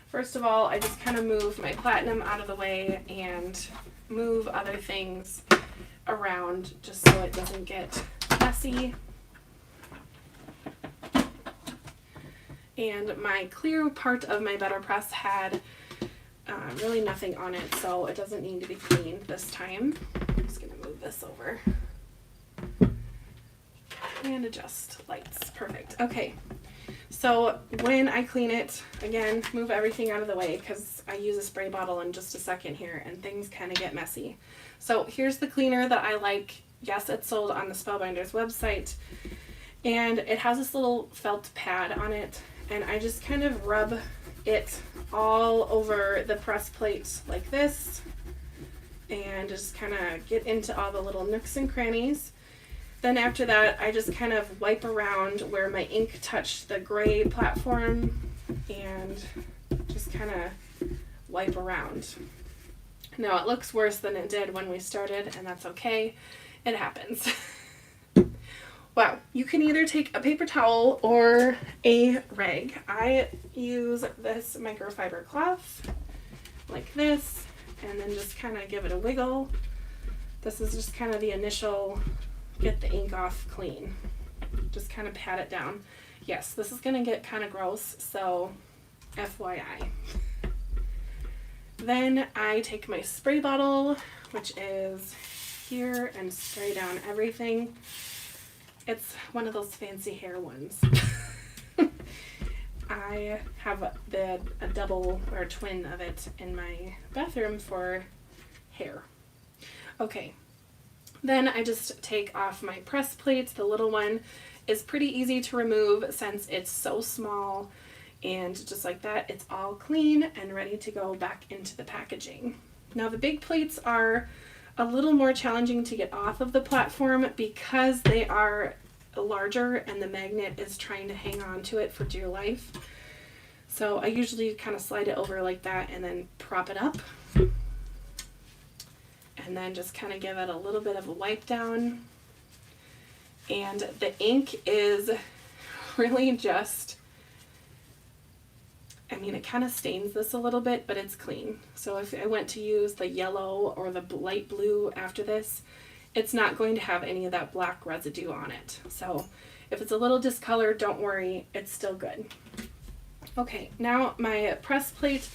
first of all, I just kind of move my platinum out of the way and move other things around just so it doesn't get messy. And my clear part of my BetterPress had really nothing on it, so it doesn't need to be cleaned this time. I'm just going to move this over. And adjust lights. Perfect. Okay. So when I clean it, again, move everything out of the way because I use a spray bottle in just a second here and things kind of get messy. So here's the cleaner that I like. Yes, it's sold on the Spellbinders website. And it has this little felt pad on it. And I just kind of rub it all over the press plate like this. And just kind of get into all the little nooks and crannies. Then after that, I just kind of wipe around where my ink touched the gray platform and just kind of wipe around. Now it looks worse than it did when we started, and that's okay. It happens. Wow, you can either take a paper towel or a rag. I use this microfiber cloth like this, and then just kind of give it a wiggle. This is just kind of the initial get the ink off clean. Just kind of pat it down. Yes, this is going to get kind of gross, so FYI. Then I take my spray bottle, which is here, and spray down everything. It's one of those fancy hair ones. I have a double or twin of it in my bathroom for hair. Okay. Then I just take off my press plates. The little one is pretty easy to remove since it's so small, and just like that, it's all clean and ready to go back into the packaging. Now the big plates are a little more challenging to get off of the platform because they are larger and the magnet is trying to hang on to it for dear life. So I usually kind of slide it over like that and then prop it up. And then just kind of give it a little bit of a wipe down. And the ink is really just, I mean, it kind of stains this a little bit, but it's clean. So if I went to use the yellow or the light blue after this, it's not going to have any of that black residue on it. So if it's a little discolored, don't worry, it's still good. Okay, now my press plate,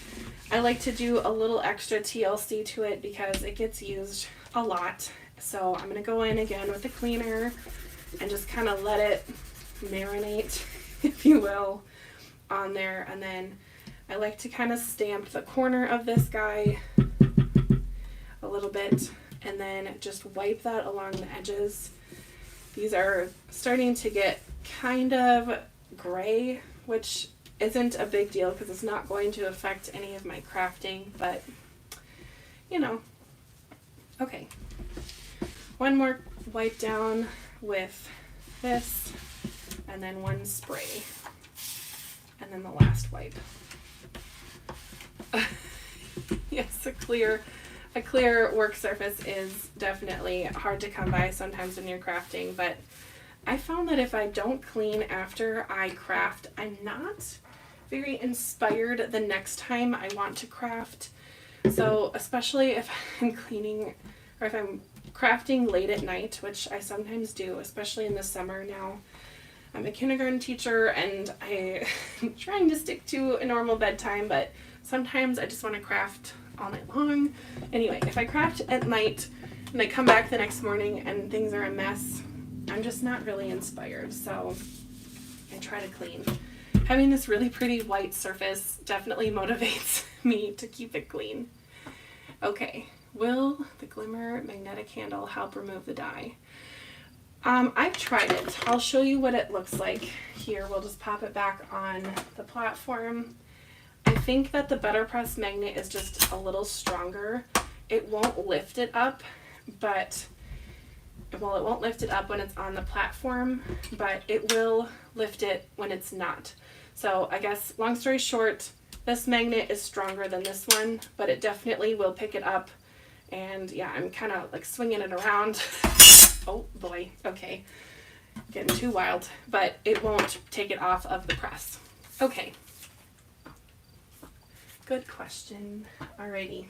I like to do a little extra TLC to it because it gets used a lot. So I'm going to go in again with the cleaner and just kind of let it marinate, if you will, on there. And then I like to kind of stamp the corner of this guy a little bit and then just wipe that along the edges. These are starting to get kind of gray, which isn't a big deal because it's not going to affect any of my crafting, but you know. Okay, one more wipe down with this, and then one spray, and then the last wipe. Yes, a clear work surface is definitely hard to come by sometimes when you're crafting, but I found that if I don't clean after I craft, I'm not very inspired the next time I want to craft. So especially if I'm cleaning or if I'm crafting late at night, which I sometimes do, especially in the summer now. I'm a kindergarten teacher and I'm trying to stick to a normal bedtime, but sometimes I just want to craft all night long. Anyway, if I craft at night and I come back the next morning and things are a mess, I'm just not really inspired. So I try to clean. Having this really pretty white surface definitely motivates me to keep it clean. Okay, will the Glimmer magnetic handle help remove the dye? I've tried it. I'll show you what it looks like here. We'll just pop it back on the platform. I think that the BetterPress magnet is just a little stronger. It won't lift it up, but, well, it won't lift it up when it's on the platform, but it will lift it when it's not. So I guess, long story short, this magnet is stronger than this one, but it definitely will pick it up. And yeah, I'm kind of like swinging it around. Oh boy, okay, getting too wild, but it won't take it off of the press. Okay, good question. Alrighty,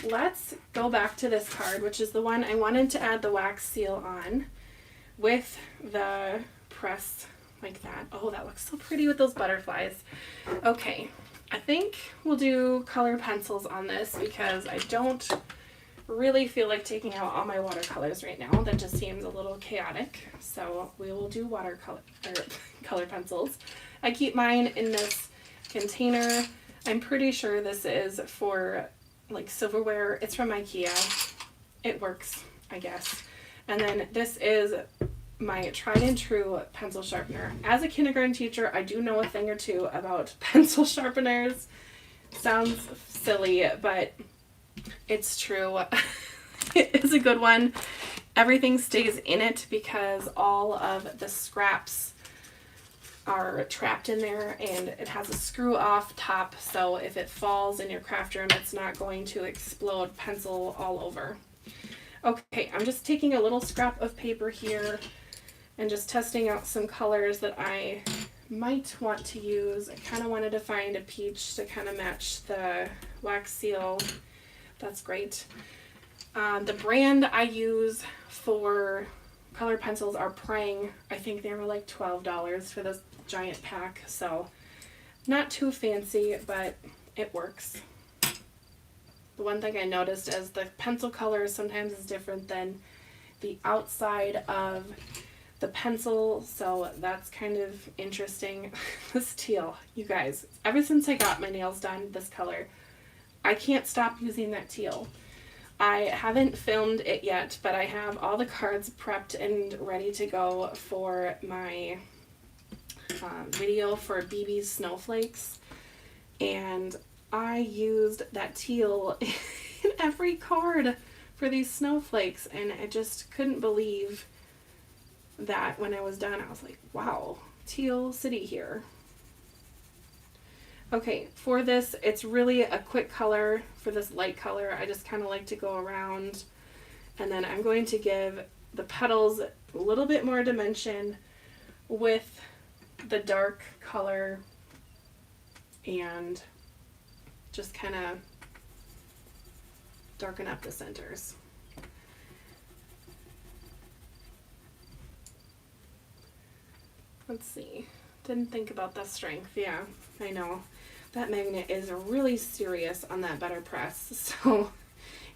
let's go back to this card, which is the one I wanted to add the wax seal on with the press like that. Oh, that looks so pretty with those butterflies. Okay, I think we'll do color pencils on this because I don't really feel like taking out all my watercolors right now. That just seems a little chaotic. So we will do watercolor or color pencils. I keep mine in this container. I'm pretty sure this is for like silverware. It's from IKEA. It works, I guess. And then this is my tried and true pencil sharpener. As a kindergarten teacher, I do know a thing or two about pencil sharpeners. Sounds silly, but it's true. It is a good one. Everything stays in it because all of the scraps are trapped in there, and it has a screw off top, so if it falls in your craft room, it's not going to explode pencil all over. Okay, I'm just taking a little scrap of paper here and just testing out some colors that I might want to use. I kind of wanted to find a peach to kind of match the wax seal. That's great. The brand I use for color pencils are Prang. I think they were like $12 for this giant pack, so not too fancy, but it works. The one thing I noticed is the pencil color sometimes is different than the outside of the pencil, so that's kind of interesting. This teal, you guys, ever since I got my nails done this color, I can't stop using that teal. I haven't filmed it yet, but I have all the cards prepped and ready to go for my video for BB's Snowflakes, and I used that teal in every card for these snowflakes, and I just couldn't believe that when I was done. I was like, wow, teal city here. Okay, for this, it's really a quick color. For this light color, I just kind of like to go around, and then I'm going to give the petals a little bit more dimension with the dark color and just kind of darken up the centers. Let's see. Didn't think about the strength. Yeah, I know. That magnet is really serious on that BetterPress. So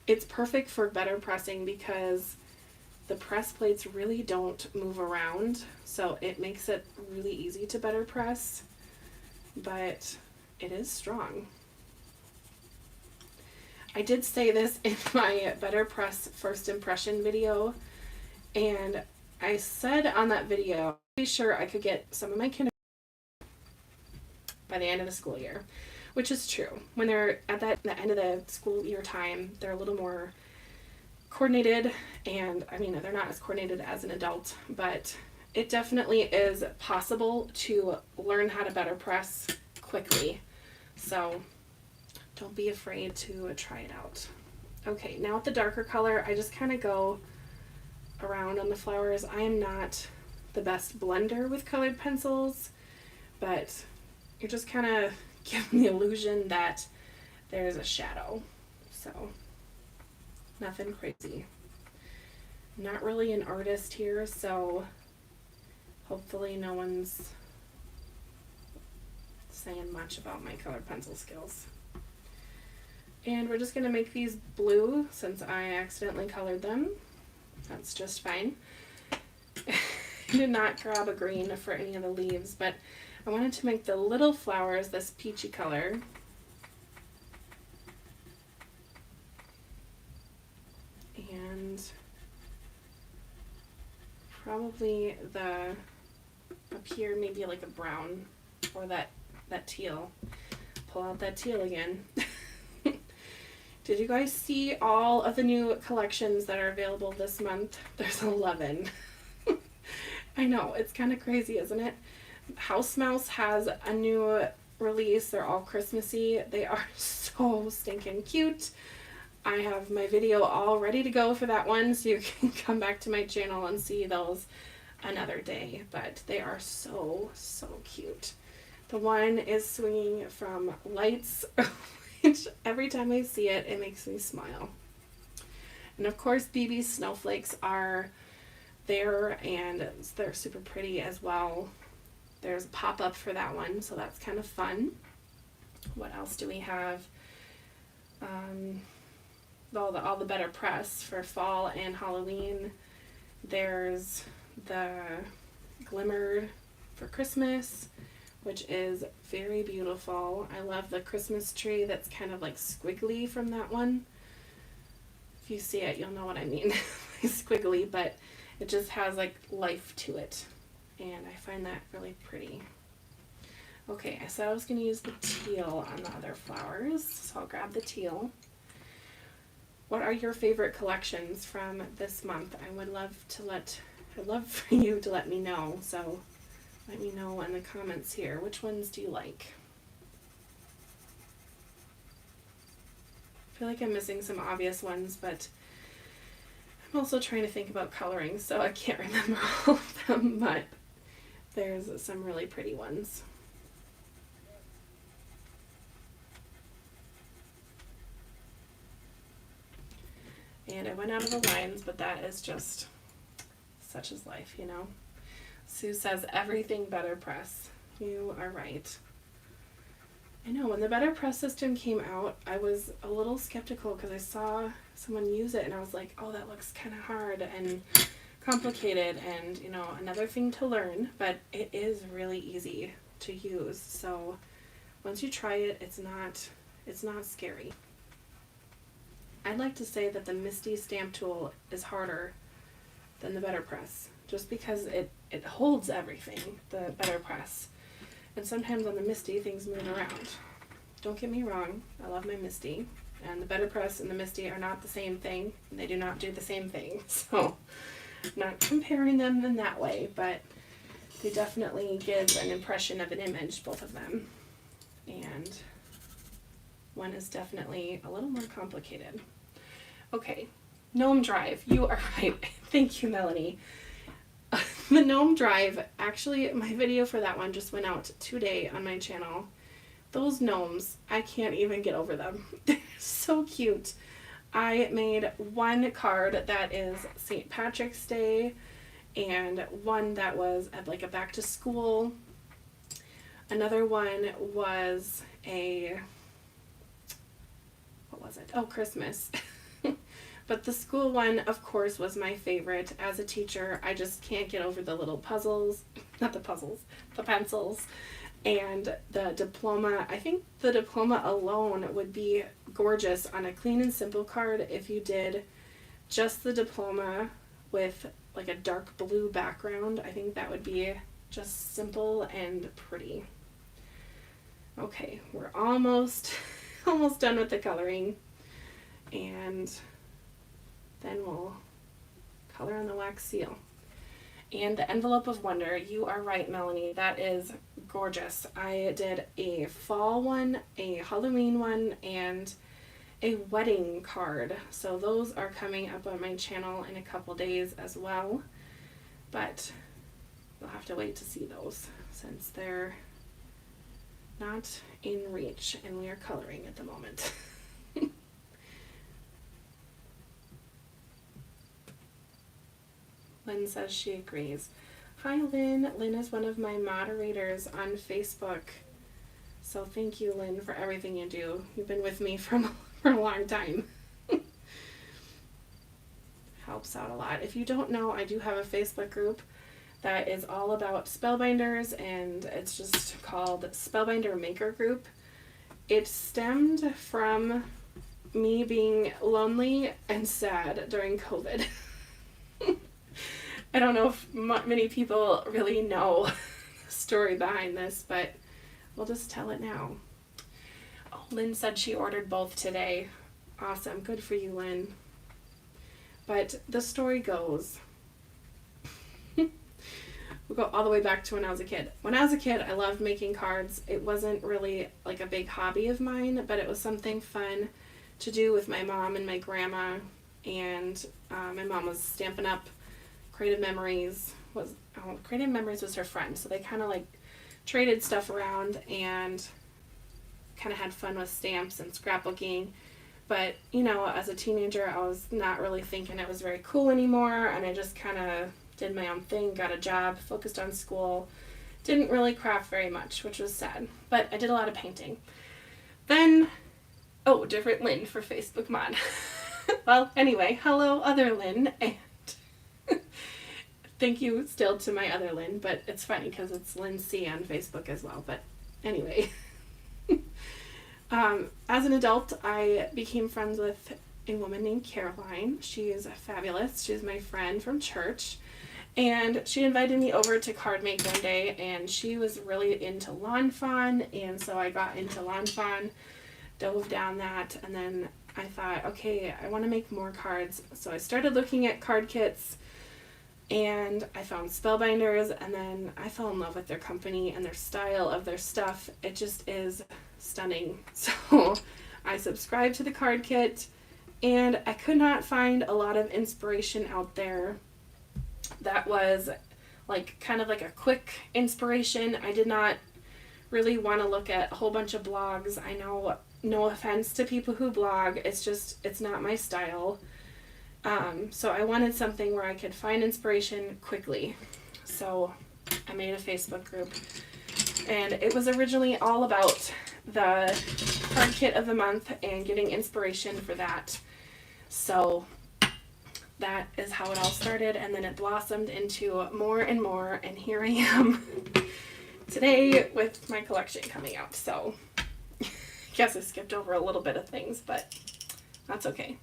it's perfect for better pressing because the press plates really don't move around. So it makes it really easy to better press, but it is strong. I did say this in my BetterPress first impression video, and I said on that video, I'm pretty sure I could get some of my kindergarten by the end of the school year, which is true. When they're at the end of the school year time, they're a little more coordinated, and I mean, they're not as coordinated as an adult, but it definitely is possible to learn how to better press quickly. So don't be afraid to try it out. Okay, now with the darker color, I just kind of go around on the flowers. I am not the best blender with colored pencils, but you're just kind of giving the illusion that there's a shadow. So nothing crazy. I'm not really an artist here, so hopefully no one's saying much about my colored pencil skills. And we're just going to make these blue since I accidentally colored them. That's just fine. I did not grab a green for any of the leaves, but I wanted to make the little flowers this peachy color. And probably up here maybe like a brown or that teal. Pull out that teal again. Did you guys see all of the new collections that are available this month? There's 11. I know, it's kind of crazy, isn't it? House Mouse has a new release. They're all Christmassy. They are so stinking cute. I have my video all ready to go for that one, so you can come back to my channel and see those another day. But they are so, so cute. The one is swinging from lights, which every time I see it, it makes me smile. And of course, BB's Snowflakes are there, and they're super pretty as well. There's a pop-up for that one, so that's kind of fun. What else do we have? all the BetterPress for fall and Halloween. There's the Glimmer for Christmas, which is very beautiful. I love the Christmas tree that's kind of like squiggly from that one. If you see it, you'll know what I mean. Squiggly, but it just has like life to it. And I find that really pretty. Okay, I said I was going to use the teal on the other flowers, so I'll grab the teal. What are your favorite collections from this month? I'd love for you to let me know, so let me know in the comments here. Which ones do you like? I feel like I'm missing some obvious ones, but I'm also trying to think about coloring, so I can't remember all of them, but there's some really pretty ones. And I went out of the lines, but that is just such is life, you know. Sue says everything BetterPress. You are right. I know, when the BetterPress system came out, I was a little skeptical because I saw someone use it and I was like, oh, that looks kind of hard and complicated and, you know, another thing to learn, but it is really easy to use. So once you try it, it's not scary. I'd like to say that the Misty stamp tool is harder than the BetterPress, just because it holds everything, the BetterPress. And sometimes on the Misty, things move around. Don't get me wrong, I love my Misty. And the BetterPress and the Misty are not the same thing. They do not do the same thing. So, not comparing them in that way, but they definitely give an impression of an image, both of them. And one is definitely a little more complicated. Okay, Gnome Drive. You are right. Thank you, Melanie. The Gnome Drive, actually, my video for that one just went out today on my channel. Those gnomes, I can't even get over them. They're so cute. I made one card that is St. Patrick's Day and one that was at like a back to school. Another one was what was it? Oh, Christmas. But the school one, of course, was my favorite. As a teacher, I just can't get over the little puzzles, not the puzzles, the pencils, and the diploma. I think the diploma alone would be gorgeous on a clean and simple card if you did just the diploma with like a dark blue background. I think that would be just simple and pretty. Okay, we're almost done with the coloring, and then we'll color on the wax seal. And the Envelope of Wonder, you are right, Melanie, that is gorgeous. I did a fall one, a Halloween one, and a wedding card. So those are coming up on my channel in a couple days as well. But you'll have to wait to see those since they're not in reach and we are coloring at the moment. Lynn says she agrees. Hi, Lynn. Lynn is one of my moderators on Facebook. So thank you, Lynn, for everything you do. You've been with me for a long time. Helps out a lot. If you don't know, I do have a Facebook group that is all about spellbinders, and it's just called Spellbinder Maker Group. It stemmed from me being lonely and sad during COVID. I don't know if many people really know the story behind this, but we'll just tell it now. Oh, Lynn said she ordered both today. Awesome. Good for you, Lynn. But the story goes, we'll go all the way back to when I was a kid. When I was a kid, I loved making cards. It wasn't really like a big hobby of mine, but it was something fun to do with my mom and my grandma. And my mom was Stampin' Up! Creative Memories was her friend, so they kind of like traded stuff around and kind of had fun with stamps and scrapbooking. But you know, as a teenager, I was not really thinking it was very cool anymore, and I just kind of did my own thing, got a job, focused on school, didn't really craft very much, which was sad. But I did a lot of painting. Then, oh, different Lynn for Facebook Mod. Well, anyway, hello, other Lynn, and thank you still to my other Lynn, but it's funny because it's Lynn C on Facebook as well. But anyway, as an adult, I became friends with a woman named Caroline. She is fabulous. She's my friend from church. And she invited me over to card make one day, and she was really into lawn fawn, and so I got into lawn fawn, dove down that, and then I thought, okay, I want to make more cards. So I started looking at card kits, and I found Spellbinders, and then I fell in love with their company and their style of their stuff. It just is stunning. So I subscribed to the card kit, and I could not find a lot of inspiration out there that was like kind of like a quick inspiration. I did not really want to look at a whole bunch of blogs. I know, no offense to people who blog, it's not my style. So I wanted something where I could find inspiration quickly. So I made a Facebook group, and it was originally all about the card kit of the month and getting inspiration for that. So that is how it all started, and then it blossomed into more and more, and here I am today with my collection coming out. So I guess I skipped over a little bit of things, but that's okay.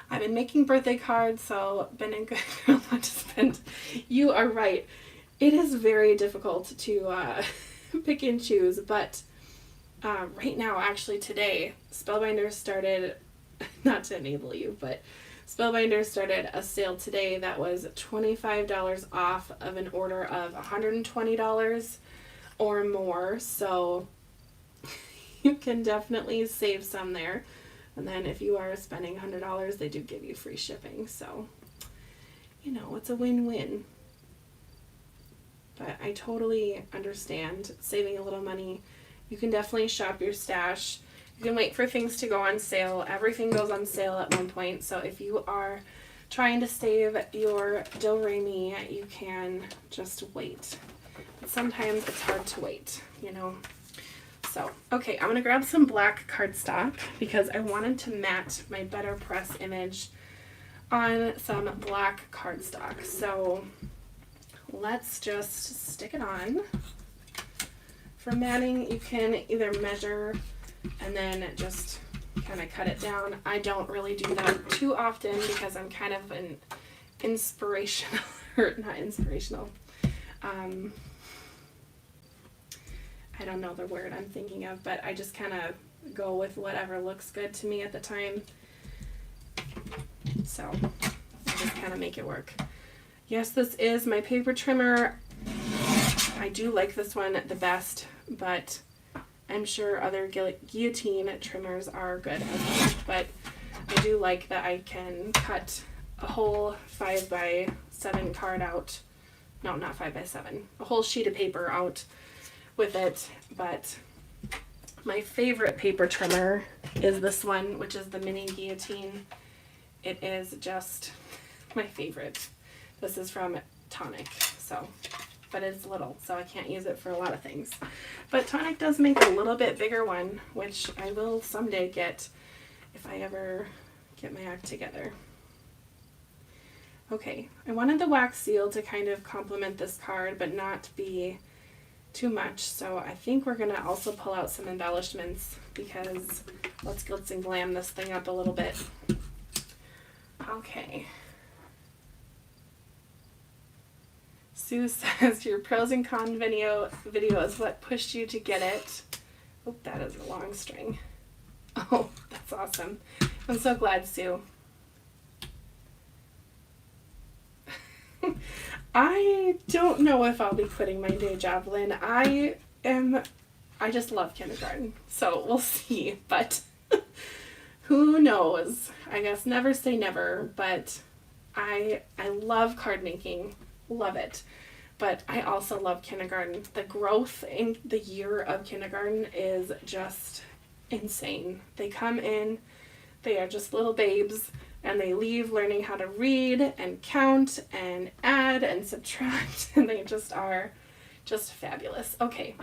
I've been making birthday cards, so been a good girl not to spend. You are right. It is very difficult to pick and choose, but right now, actually today, Spellbinders started, not to enable you, but Spellbinders started a sale today that was $25 off of an order of $120 or more. So you can definitely save some there. And then if you are spending $100, they do give you free shipping. So, you know, it's a win-win. But I totally understand saving a little money. You can definitely shop your stash. You can wait for things to go on sale. Everything goes on sale at one point. So if you are trying to save your do-re-mi, you can just wait. But sometimes it's hard to wait, you know. So, okay, I'm going to grab some black cardstock because I wanted to match my BetterPress image on some black cardstock. So let's just stick it on. For matting, you can either measure and then just kind of cut it down. I don't really do that too often because I'm kind of an inspirational, or not inspirational, I don't know the word I'm thinking of, but I just kind of go with whatever looks good to me at the time. So I just kind of make it work. Yes, this is my paper trimmer. I do like this one the best, but I'm sure other guillotine trimmers are good as well. But I do like that I can cut a whole 5x7 card out. No, not 5x7. A whole sheet of paper out with it. But my favorite paper trimmer is this one, which is the mini guillotine. It is just my favorite. This is from Tonic, so, but it's little, so I can't use it for a lot of things. But Tonic does make a little bit bigger one, which I will someday get if I ever get my act together. Okay, I wanted the wax seal to kind of complement this card, but not be too much, so I think we're going to also pull out some embellishments because let's glitz and glam this thing up a little bit. Okay. Sue says your pros and cons video is what pushed you to get it. Oh, that is a long string. Oh, that's awesome. I'm so glad, Sue. I don't know if I'll be quitting my day job, Lynn. I just love kindergarten, so we'll see, but who knows? I guess never say never, but I love card making, love it, but I also love kindergarten. The growth in the year of kindergarten is just insane. They come in, they are just little babes, and they leave learning how to read and count and add and subtract, and they just are just fabulous. Okay,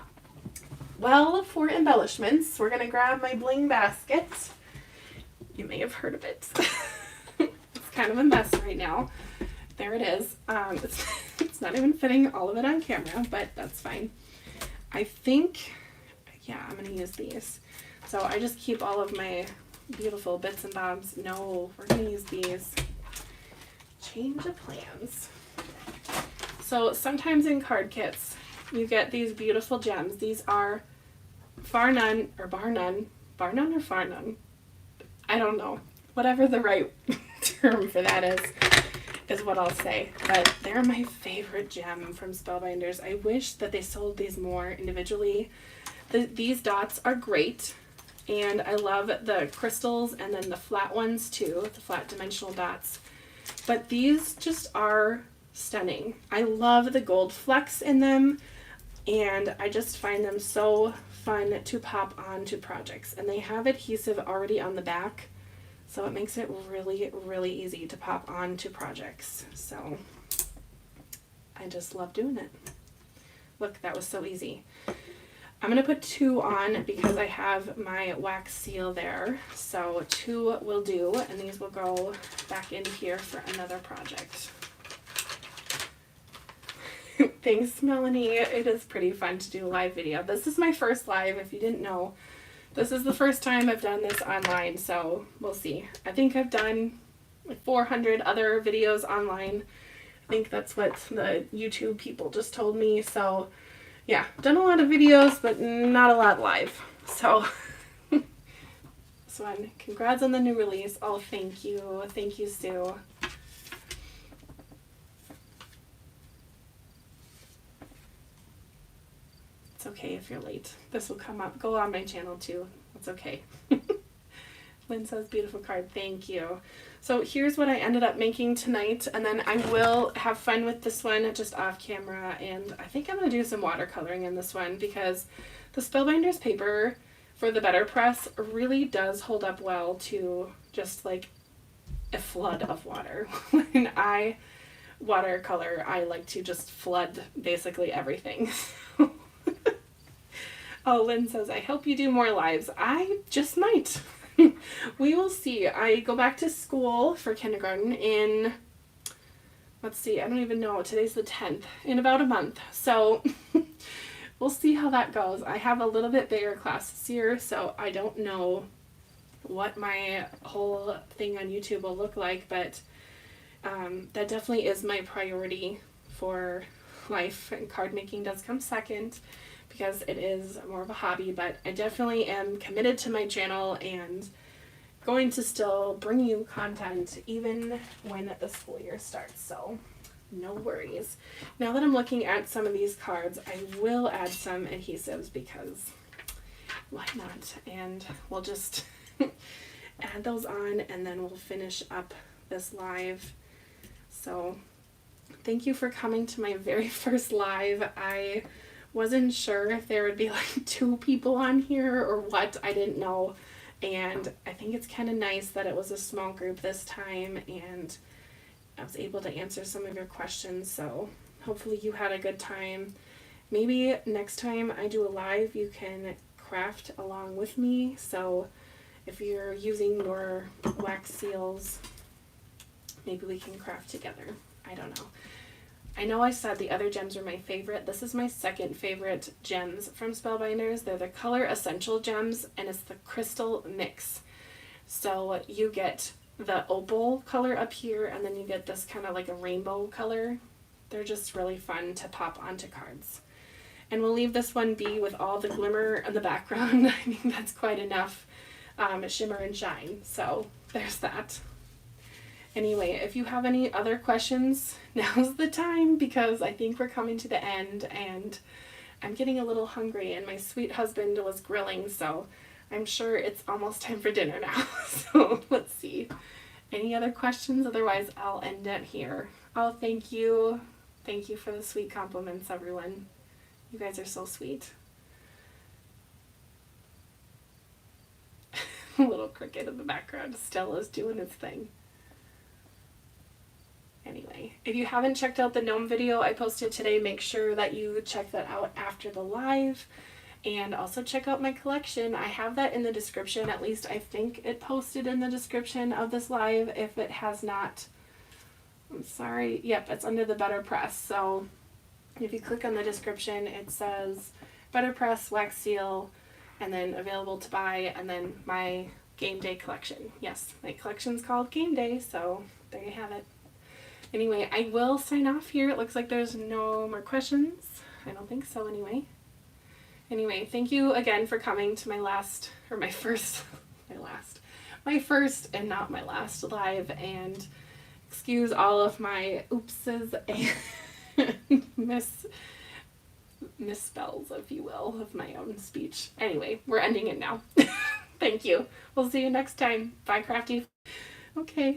well, for embellishments, we're going to grab my bling basket. You may have heard of it. kind of a mess right now. There it is. It's not even fitting all of it on camera, but that's fine. I think, yeah, I'm going to use these. So I just keep all of my beautiful bits and bobs. No, we're going to use these. Change of plans. So sometimes in card kits, you get these beautiful gems. These are bar none. I don't know. Whatever the right term for that is what I'll say. But they're my favorite gem from Spellbinders. I wish that they sold these more individually. These dots are great. And I love the crystals and then the flat ones too, the flat dimensional dots. But these just are stunning. I love the gold flecks in them, and I just find them so fun to pop onto projects. And they have adhesive already on the back, so it makes it really, really easy to pop onto projects. So I just love doing it. Look, that was so easy. I'm going to put 2 on because I have my wax seal there. So 2 will do, and these will go back in here for another project. Thanks, Melanie. It is pretty fun to do a live video. This is my first live, if you didn't know. This is the first time I've done this online, so we'll see. I think I've done like 400 other videos online. I think that's what the YouTube people just told me. So yeah, done a lot of videos, but not a lot live. So this one, congrats on the new release. Oh, thank you. Thank you, Sue. It's okay if you're late. This will come up. Go on my channel too. It's okay. Lynn says, beautiful card. Thank you. So here's what I ended up making tonight, and then I will have fun with this one just off camera, and I think I'm going to do some watercoloring in this one because the Spellbinders paper for the BetterPress really does hold up well to just like a flood of water. When I watercolor, I like to just flood basically everything. Oh, Lynn says, I hope you do more lives. I just might. We will see. I go back to school for kindergarten in, let's see, I don't even know. Today's the 10th, in about a month. So we'll see how that goes. I have a little bit bigger class this year, so I don't know what my whole thing on YouTube will look like, but that definitely is my priority for life, and card making does come second because it is more of a hobby, but I definitely am committed to my channel and going to still bring you content even when the school year starts, so no worries. Now that I'm looking at some of these cards, I will add some adhesives because why not? And we'll just add those on, and then we'll finish up this live. So thank you for coming to my very first live. I wasn't sure if there would be like 2 people on here or what. I didn't know, and I think it's kind of nice that it was a small group this time, and I was able to answer some of your questions, so hopefully you had a good time. Maybe next time I do a live, you can craft along with me, so if you're using your wax seals, maybe we can craft together. I don't know. I know I said the other gems are my favorite. This is my second favorite gems from Spellbinders. They're the Color Essential gems, and it's the Crystal Mix. So you get the opal color up here, and then you get this kind of like a rainbow color. They're just really fun to pop onto cards. And we'll leave this one be with all the glimmer in the background. I think that's quite enough shimmer and shine. So there's that. Anyway, if you have any other questions, now's the time, because I think we're coming to the end and I'm getting a little hungry, and my sweet husband was grilling, so I'm sure it's almost time for dinner now. So let's see. Any other questions? Otherwise, I'll end it here. Oh, thank you. Thank you for the sweet compliments, everyone. You guys are so sweet. A little cricket in the background. Stella's doing its thing. Anyway, if you haven't checked out the gnome video I posted today, make sure that you check that out after the live. And also check out my collection. I have that in the description. At least I think it posted in the description of this live. If it has not, I'm sorry. Yep, it's under the BetterPress. So if you click on the description, it says BetterPress, wax seal, and then available to buy, and then my game day collection. Yes, my collection's called Game Day, so there you have it. Anyway, I will sign off here. It looks like there's no more questions. I don't think so anyway. Anyway, thank you again for coming to my first and not my last live, and excuse all of my oopses and misspells, if you will, of my own speech. Anyway, we're ending it now. Thank you. We'll see you next time. Bye, Crafty. Okay.